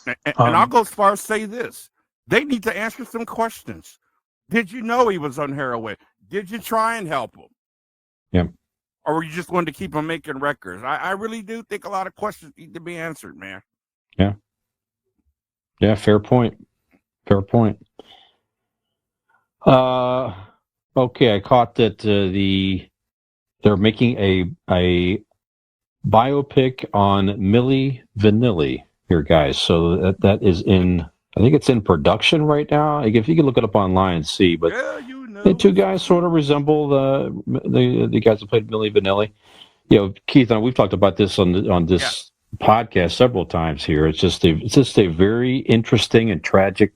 And I'll go as far as say this. They need to answer some questions. Did you know he was on heroin? Did you try and help him? Yeah. Or were you just going to keep him making records? I really do think a lot of questions need to be answered, man. Yeah. Yeah, fair point. Okay, I caught that they're making a biopic on Milli Vanilli here, guys. So that is I think it's in production right now. If you can look it up online and see, but the two guys sort of resemble the guys that played Milli Vanilli. Keith, and we've talked about this on this podcast several times here. It's just a very interesting and tragic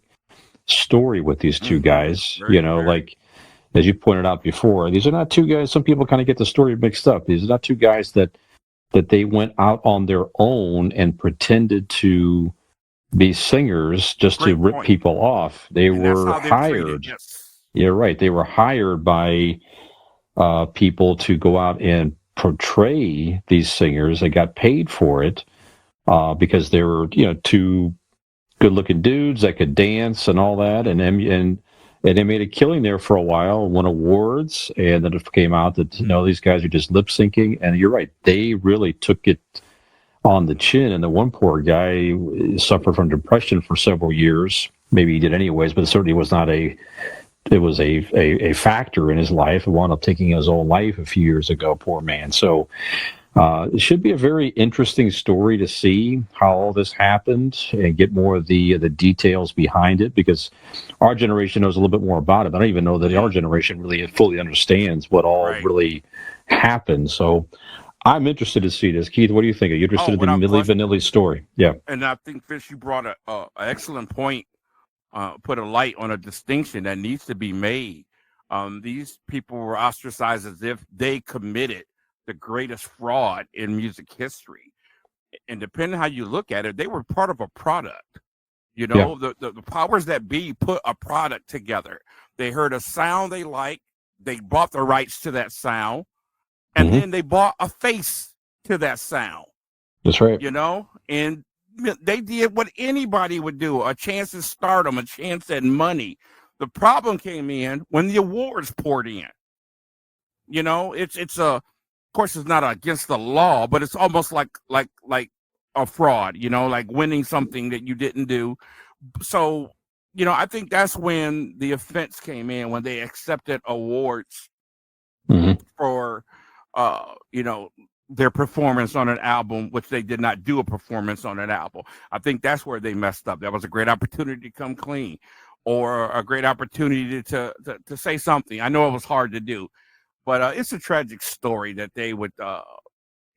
story with these two guys. Like as you pointed out before, these are not two guys. Some people kind of get the story mixed up. These are not two guys that they went out on their own and pretended to be singers just to rip people off. They were hired. Yes. You're right. They were hired by people to go out and portray these singers. They got paid for it because they were, two good-looking dudes that could dance and all that, and they made a killing there for a while, won awards, and then it came out that these guys are just lip syncing. And you're right, they really took it on the chin. And the one poor guy suffered from depression for several years. Maybe he did anyways, but it certainly was not a factor in his life. He wound up taking his own life a few years ago, poor man. So it should be a very interesting story to see how all this happened and get more of the details behind it, because our generation knows a little bit more about it. I don't even know that our generation really fully understands what all really happened. So I'm interested to see this. Keith, what do you think? Are you interested in the Milli Vanilli story? Yeah. And I think, Fish, you brought an excellent point, put a light on a distinction that needs to be made. These people were ostracized as if they committed the greatest fraud in music history. And depending on how you look at it, they were part of a product. The powers that be put a product together. They heard a sound they liked. They bought the rights to that sound. And then they bought a face to that sound. That's right. And they did what anybody would do, a chance at stardom, a chance at money. The problem came in when the awards poured in. Of course, it's not against the law, but it's almost like a fraud, like winning something that you didn't do. So, I think that's when the offense came in, when they accepted awards for, their performance on an album, which they did not do a performance on an album. I think that's where they messed up. That was a great opportunity to come clean, or a great opportunity to say something. I know it was hard to do, but it's a tragic story that they would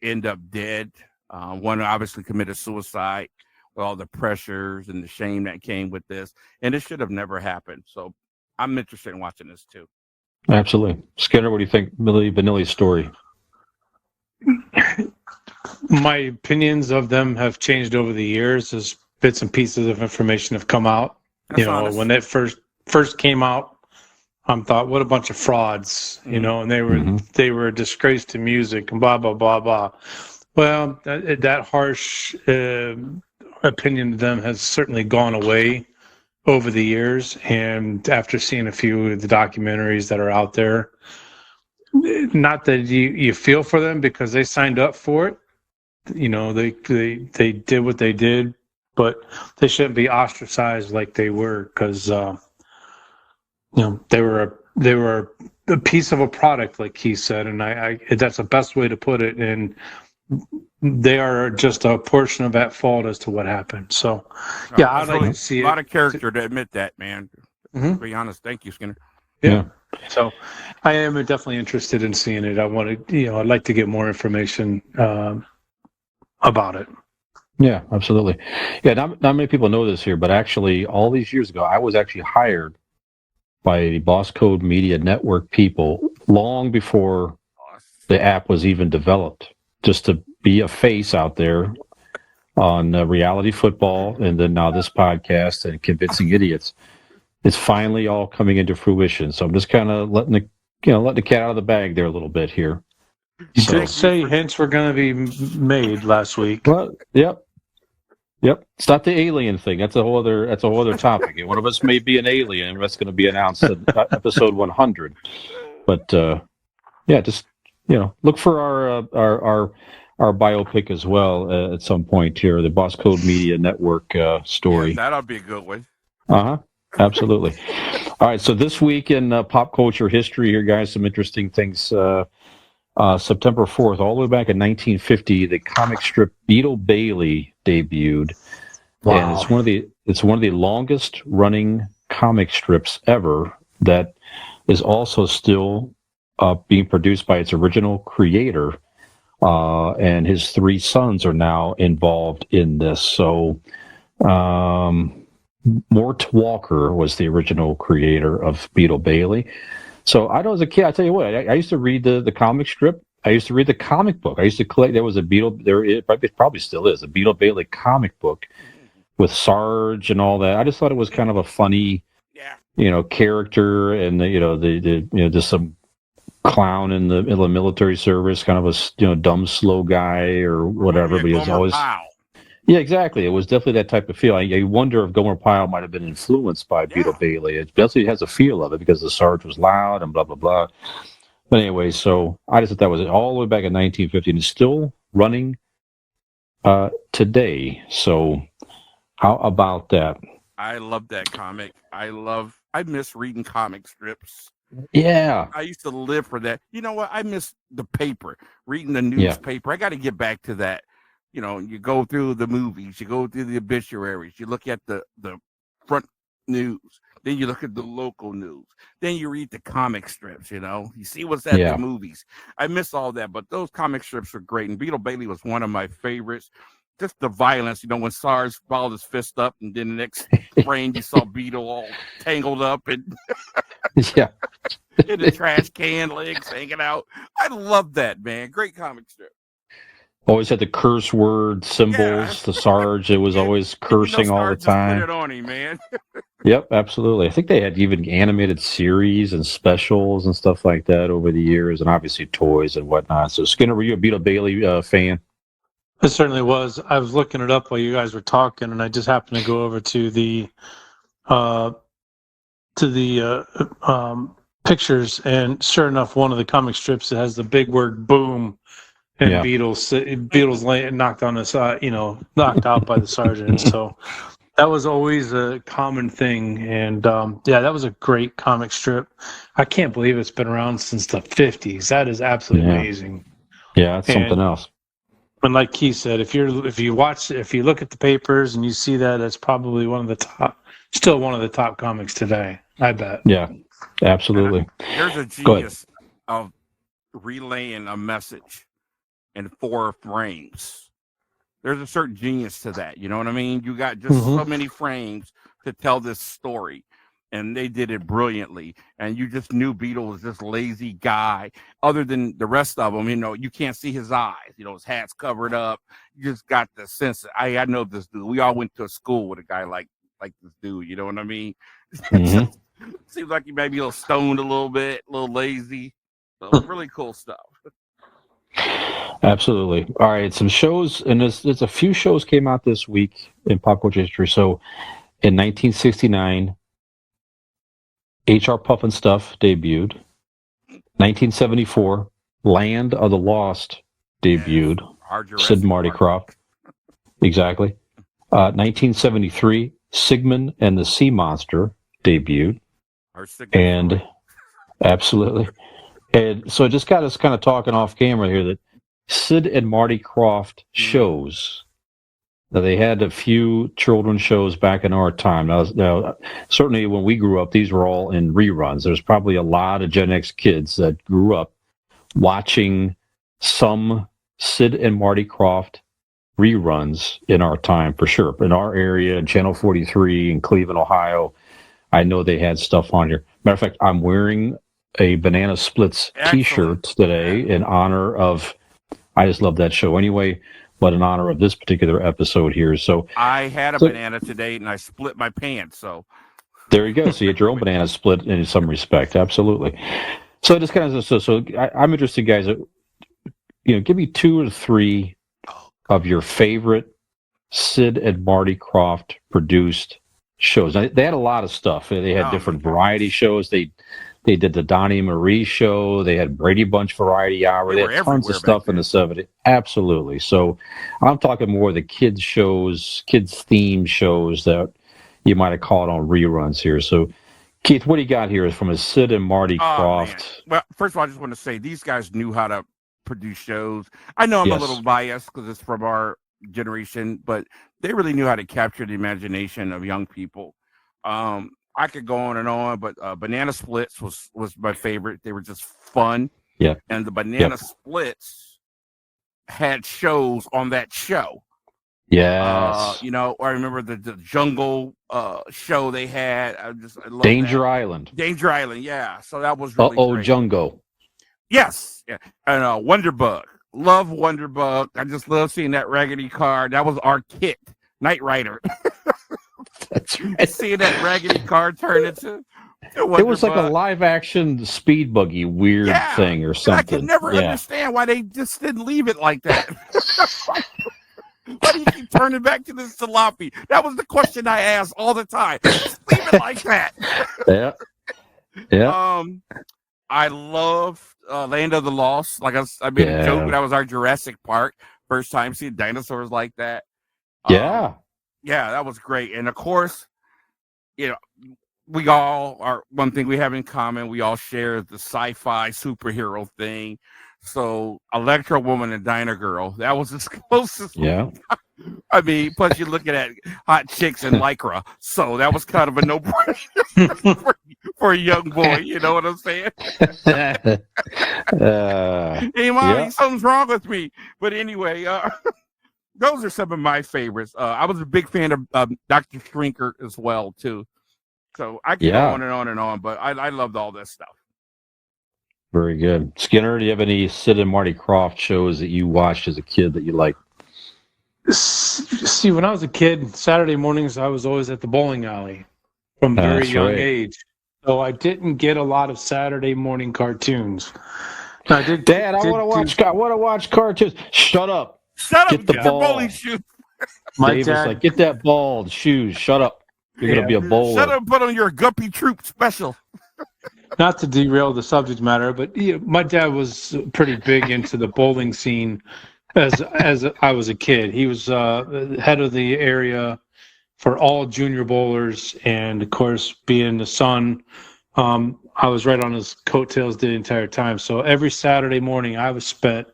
end up dead. One obviously committed suicide with all the pressures and the shame that came with this, and it should have never happened. So I'm interested in watching this too. Absolutely. Skinner, what do you think? Milli Vanilli's story. My opinions of them have changed over the years as bits and pieces of information have come out. That's honest. When it first came out, I thought, what a bunch of frauds, and they were a disgrace to music and blah blah blah blah. Well, that harsh opinion of them has certainly gone away over the years, and after seeing a few of the documentaries that are out there, not that you feel for them because they signed up for it. They did what they did, but they shouldn't be ostracized like they were, because they were a piece of a product, like he said, and I that's the best way to put it. And they are just a portion of that fault as to what happened. So, yeah, I'd like to see a lot of character to admit that, man. To be honest, thank you, Skinner. Yeah. So, I am definitely interested in seeing it. I want to, I'd like to get more information about it. Yeah, absolutely. Yeah, not many people know this here, but actually, all these years ago, I was actually hired by the Boss Code Media Network people long before the app was even developed, just to be a face out there on reality football, and then now this podcast and Convincing Idiots. It's finally all coming into fruition. So I'm just kind of letting the cat out of the bag there a little bit here. You did say hints were going to be made last week. Well, yep. It's not the alien thing. That's a whole other topic. One of us may be an alien, and that's going to be announced in episode 100. But just look for our biopic as well at some point here, the Boss Code Media Network story. Yeah, that'll be a good one. Absolutely. All right, so this week in pop culture history here, guys, some interesting things. September 4th, all the way back in 1950, the comic strip Beetle Bailey debuted. Wow. And it's one of the longest running comic strips ever that is also still being produced by its original creator. And his three sons are now involved in this. So Mort Walker was the original creator of Beetle Bailey. So I know as a kid, I tell you what, I used to read the comic strip. I used to read the comic book. I used to collect. There was a Beetle. It probably still is a Beetle Bailey comic book with Sarge and all that. I just thought it was kind of a funny, character, and just some clown in the military service, kind of a dumb slow guy or whatever. But he was always. Yeah, exactly. It was definitely that type of feel. I wonder if Gomer Pyle might have been influenced by Beetle Bailey. It definitely has a feel of it because the Sarge was loud and blah, blah, blah. But anyway, so I just thought that was all the way back in 1950, and it's still running today. So how about that? I love that comic. I miss reading comic strips. Yeah. I used to live for that. You know what? I miss the paper, reading the newspaper. I got to get back to that. You go through the movies, you go through the obituaries, you look at the front news, then you look at the local news, then you read the comic strips, you see what's at the movies. I miss all that, but those comic strips are great. And Beetle Bailey was one of my favorites. Just the violence, when Sarge balled his fist up, and then the next frame you saw Beetle all tangled up and in the trash can, legs hanging out. I love that, man. Great comic strip. Always had the curse word symbols. The Sarge, it was always cursing all the time. Put it on him, man. Yep, absolutely. I think they had even animated series and specials and stuff like that over the years, and obviously toys and whatnot. So, Skinner, were you a Beetle Bailey fan? It certainly was. I was looking it up while you guys were talking, and I just happened to go over to the pictures, and sure enough, one of the comic strips that has the big word "boom." And Beatles knocked on the side, knocked out by the sergeant. So That was always a common thing, and that was a great comic strip. I can't believe it's been around since the 50s. That is absolutely amazing. Yeah, it's something else. And like Keith said, if you look at the papers and you see that, it's probably still one of the top comics today. I bet. Yeah, absolutely. There's a genius of relaying a message in 4 frames. There's a certain genius to that. You know what I mean? You got just so many frames to tell this story, and they did it brilliantly. And you just knew Beetle was this lazy guy. Other than the rest of them, you can't see his eyes. His hat's covered up. You just got the sense that, I know this dude. We all went to a school with a guy like this dude. You know what I mean? Seems like he may be a little stoned a little bit, a little lazy. So really cool stuff. Absolutely. All right, some shows, and there's a few shows came out this week in pop culture history. So, in 1969, H.R. Puffin Stuff debuted. 1974, Land of the Lost debuted. Sid Marty Krofft. Exactly. 1973, Sigmund and the Sea Monster debuted. And absolutely. And so it just got us kind of talking off camera here that Sid and Marty Krofft shows. Now, they had a few children's shows back in our time. Now, certainly when we grew up, these were all in reruns. There's probably a lot of Gen X kids that grew up watching some Sid and Marty Krofft reruns in our time, for sure. In our area, in Channel 43 in Cleveland, Ohio, I know they had stuff on here. Matter of fact, I'm wearing a Banana Splits T-shirt today in honor of, I just love that show anyway, but in honor of this particular episode here. So I had a banana today and I split my pants. So there you go. So you had your own banana split in some respect. Absolutely. So just kind of, I'm interested, guys, give me 2 or 3 of your favorite Sid and Marty Krofft produced shows. Now, they had a lot of stuff. They had different variety shows. They did the Donnie Marie show. They had Brady Bunch Variety Hour. They had tons of stuff in the 70s. Absolutely. So I'm talking more of the kids shows, kids themed shows that you might have caught on reruns here. So, Keith, what do you got here from a Sid and Marty Krofft? Man. Well, first of all, I just want to say these guys knew how to produce shows. I know I'm a little biased because it's from our generation, but they really knew how to capture the imagination of young people. I could go on, but Banana Splits was my favorite. They were just fun. Yeah. And the Banana Splits had shows on that show. Yes. I remember the Jungle show they had. I love Danger Island. Danger Island, yeah. So that was really great. Jungle. Yes. Yeah. And Wonderbug. Love Wonderbug. I just love seeing that raggedy car. That was our kit, Knight Rider. That's right. Seeing that raggedy car turn into it was like a live action speed buggy weird thing or something. I could never understand why they just didn't leave it like that. Why do you keep turning back to this jalopy? That was the question I asked all the time. Just leave it like that. Yeah. I love Land of the Lost. Like I made a joke, that was our Jurassic Park. First time seeing dinosaurs like that. Yeah, that was great. And of course, we all are one thing we have in common. We all share the sci-fi superhero thing. So Electro Woman and Dyna Girl, that was as closest. Yeah. I mean, plus you're looking at hot chicks in Lycra. So that was kind of a no-brainer for a young boy. You know what I'm saying? Hey, Mommy, something's wrong with me. But anyway, those are some of my favorites. I was a big fan of Dr. Shrinker as well, too. So I can go on and on and on, but I loved all this stuff. Very good. Skinner, do you have any Sid and Marty Krofft shows that you watched as a kid that you liked? See, when I was a kid, Saturday mornings, I was always at the bowling alley from a very young age. So I didn't get a lot of Saturday morning cartoons. Dad, I want to watch cartoons. Shut up. Get the ball. Bowling shoes. Dave was like, get that ball, shoes. Shut up. You're going to be a bowler. Shut up, put on your Guppy Troop special. Not to derail the subject matter, but my dad was pretty big into the bowling scene as I was a kid. He was head of the area for all junior bowlers, and of course, being the son, I was right on his coattails the entire time. So every Saturday morning, I was spent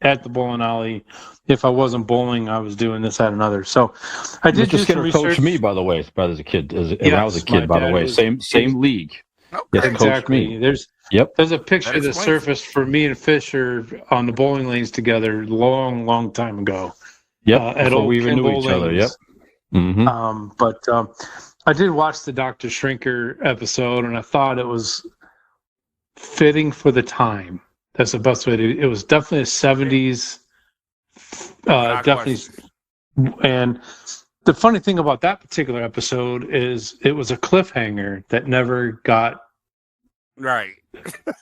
at the bowling alley. If I wasn't bowling, I was doing this, that, and other. So I did Mr. do Skinner some research. coached me, by the way, as a kid. When I was a Yes, kid, by the dad way, was- same league. Okay. Yes, coached Exactly. me. There's a picture That that explains it. surfaced for me and Fisher on the bowling lanes together long time ago. Yep, at before old we even knew Kimball each other. Yep. Lanes. Mm-hmm. But I did watch the Dr. Shrinker episode, and I thought it was fitting for the time. That's the best way to. It was definitely a 70s. Definitely. And the funny thing about that particular episode is it was a cliffhanger that never got Right.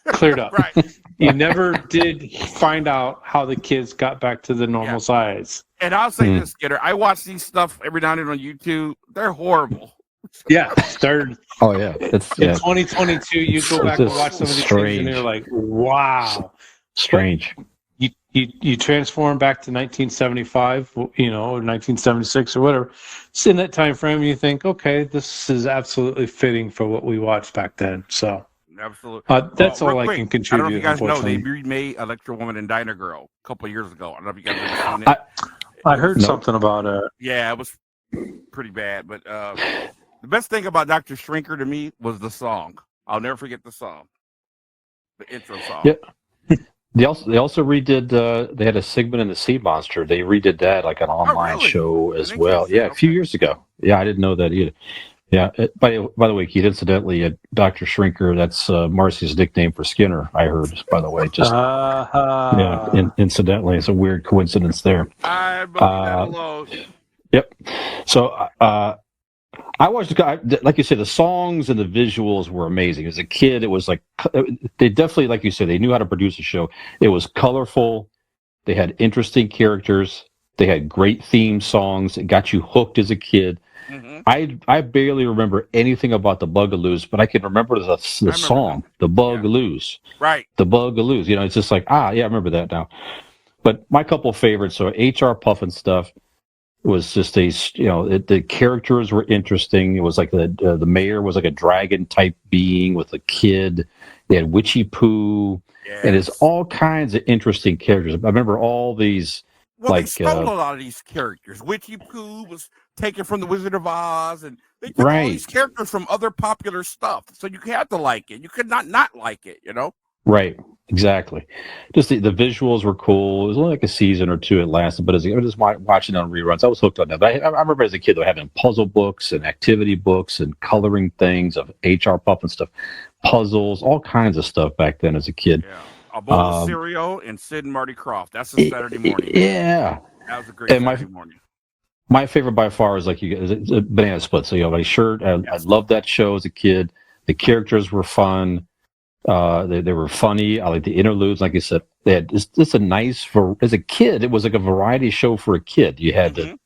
cleared up. Right. You never did find out how the kids got back to the normal size. And I'll say this, Skinner. I watch these stuff every now and then on YouTube. They're horrible. Yeah, third. Oh yeah, In 2022, you go back and watch some of these things, and you're like, "Wow, strange." You transform back to 1975, or 1976 or whatever. It's in that time frame. You think, okay, this is absolutely fitting for what we watched back then. So absolutely, that's all I can contribute. I don't know if you guys know they remade Electra Woman and Diner Girl a couple of years ago. I don't know if you guys have ever seen it. I heard something about it. Yeah, it was pretty bad, but the best thing about Dr. Shrinker to me was the song. I'll never forget the song, the intro song. Yeah. They also redid. They had a Sigmund and the Sea Monster. They redid that like an online show as well. Yeah, a few years ago. Yeah, I didn't know that either. Yeah. By the way, Keith, incidentally, Dr. Shrinker, that's Marcy's nickname for Skinner. I heard, by the way, just incidentally, it's a weird coincidence there. I believe that alone. Yep. So I watched, like you said, the songs and the visuals were amazing. As a kid, it was like, they definitely, like you said, they knew how to produce a show. It was colorful. They had interesting characters. They had great theme songs. It got you hooked as a kid. Mm-hmm. I barely remember anything about the Bugaloos, but I can remember the song, the Bugaloos. Yeah. Right. The Bugaloos. It's just like, I remember that now. But my couple of favorites, so H.R. Puffin stuff, was just the characters were interesting. It was like the mayor was like a dragon type being with a kid. They had Witchy Poo, and it's all kinds of interesting characters. I remember all these. Well, they stole a lot of these characters. Witchy Poo was taken from the Wizard of Oz, and they took all these characters from other popular stuff. So you had to like it. You could not like it. Right. Exactly. Just the visuals were cool. It was only like a season or two it lasted, but as I was just watching on reruns, I was hooked on that. But I remember as a kid, though, having puzzle books and activity books and coloring things of H.R. Puffin stuff, puzzles, all kinds of stuff back then as a kid. Yeah. A bowl of cereal and Sid Marty Krofft. That's a Saturday morning. Yeah. That was a great Saturday morning. My favorite by far is like Banana Split. So my shirt. I loved that show as a kid. The characters were fun. They were funny. I like the interludes. Like I said, they had just a nice as a kid. It was like a variety show for a kid. You had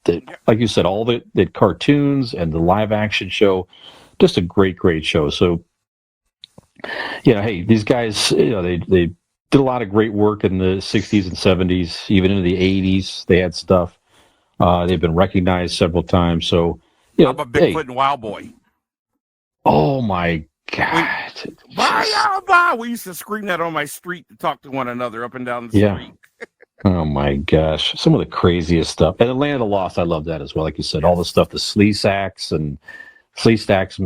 like you said, all the cartoons and the live action show. Just a great show. So, hey, these guys, they did a lot of great work in the 60s and 70s, even into the 80s. They had stuff. They've been recognized several times. So, how about Bigfoot and Wild Boy? Oh my God. We used to scream that on my street to talk to one another up and down the street. Oh my gosh. Some of the craziest stuff. And the Land of the Lost, I love that as well. Like you said, all the stuff, the Sleestacks, I'm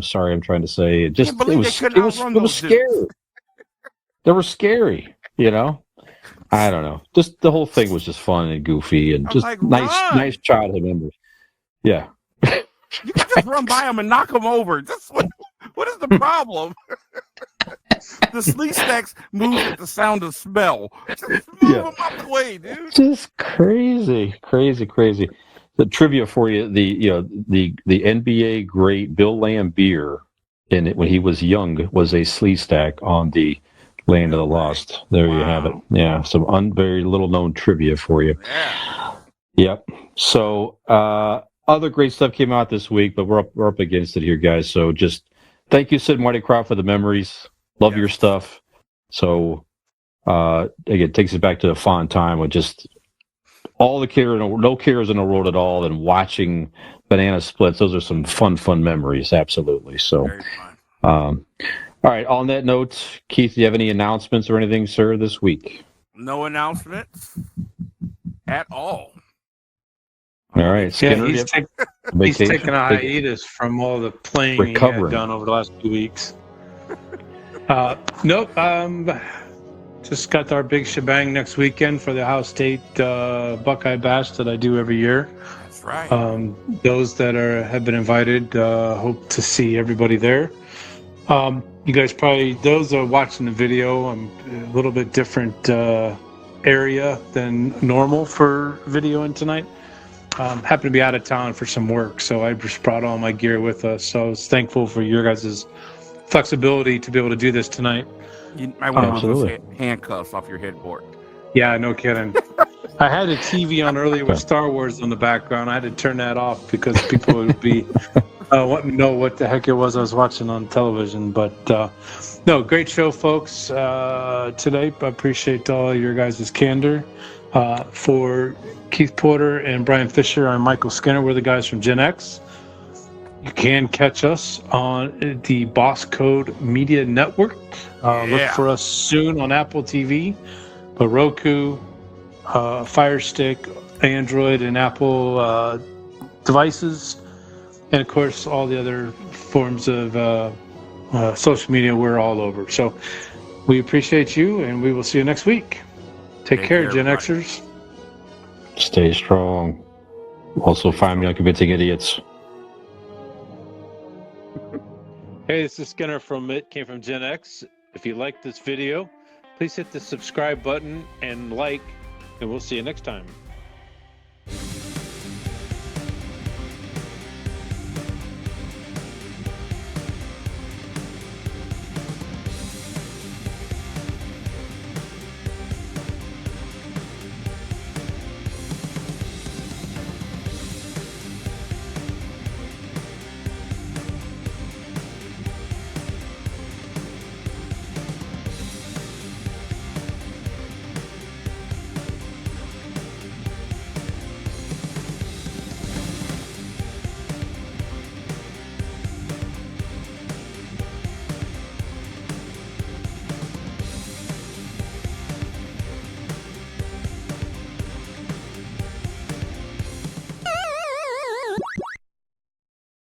sorry, I'm trying to say. It was scary. They were scary, I don't know. Just the whole thing was just fun and goofy and just like, nice childhood memories. Yeah. You can just run by them and knock them over. What is the problem? The Sleestacks move at the sound of smell. Just move them out the way, dude. Just crazy. The trivia for you: the NBA great Bill Laimbeer, when he was young, was a Sleestack on the Land of the Lost. There you have it. Yeah, some very little known trivia for you. Yeah. Yep. So other great stuff came out this week, but we're up against it here, guys. So just thank you, Sid Marty Krofft, for the memories. Love your stuff. So again, it takes us back to a fun time with just all the care, no cares in the world at all, and watching banana splits. Those are some fun memories. Absolutely. So, very fun. All right. On that note, Keith, do you have any announcements or anything, sir, this week? No announcements at all. All right. Skinner, he's taking a hiatus from all the playing he had done over the last 2 weeks. Nope. Just got our big shebang next weekend for the Ohio State Buckeye Bash that I do every year. That's right. Those that have been invited, hope to see everybody there. You guys probably, those are watching the video, I'm a little bit different area than normal for videoing tonight. Happened to be out of town for some work, so I just brought all my gear with us. So I was thankful for your guys' flexibility to be able to do this tonight. You might want to remove those handcuffs off your headboard. Yeah, no kidding. I had a TV on earlier with Star Wars on the background. I had to turn that off because people would be wanting to know what the heck it was I was watching on television. But no, great show, folks, today. I appreciate all your guys' candor. For Keith Porter and Brian Fisher, I'm Michael Skinner. We're the guys from GenX. You can catch us on the Boss Code Media Network. Look for us soon on Apple TV, Roku, Fire Stick, Android, and Apple devices. And, of course, all the other forms of social media. We're all over. So we appreciate you, and we will see you next week. Take care, Gen Xers. Stay strong. Also, find me on Convincing Idiots. Hey, this is Skinner from Came From GenX. If you like this video, please hit the subscribe button and like, and we'll see you next time.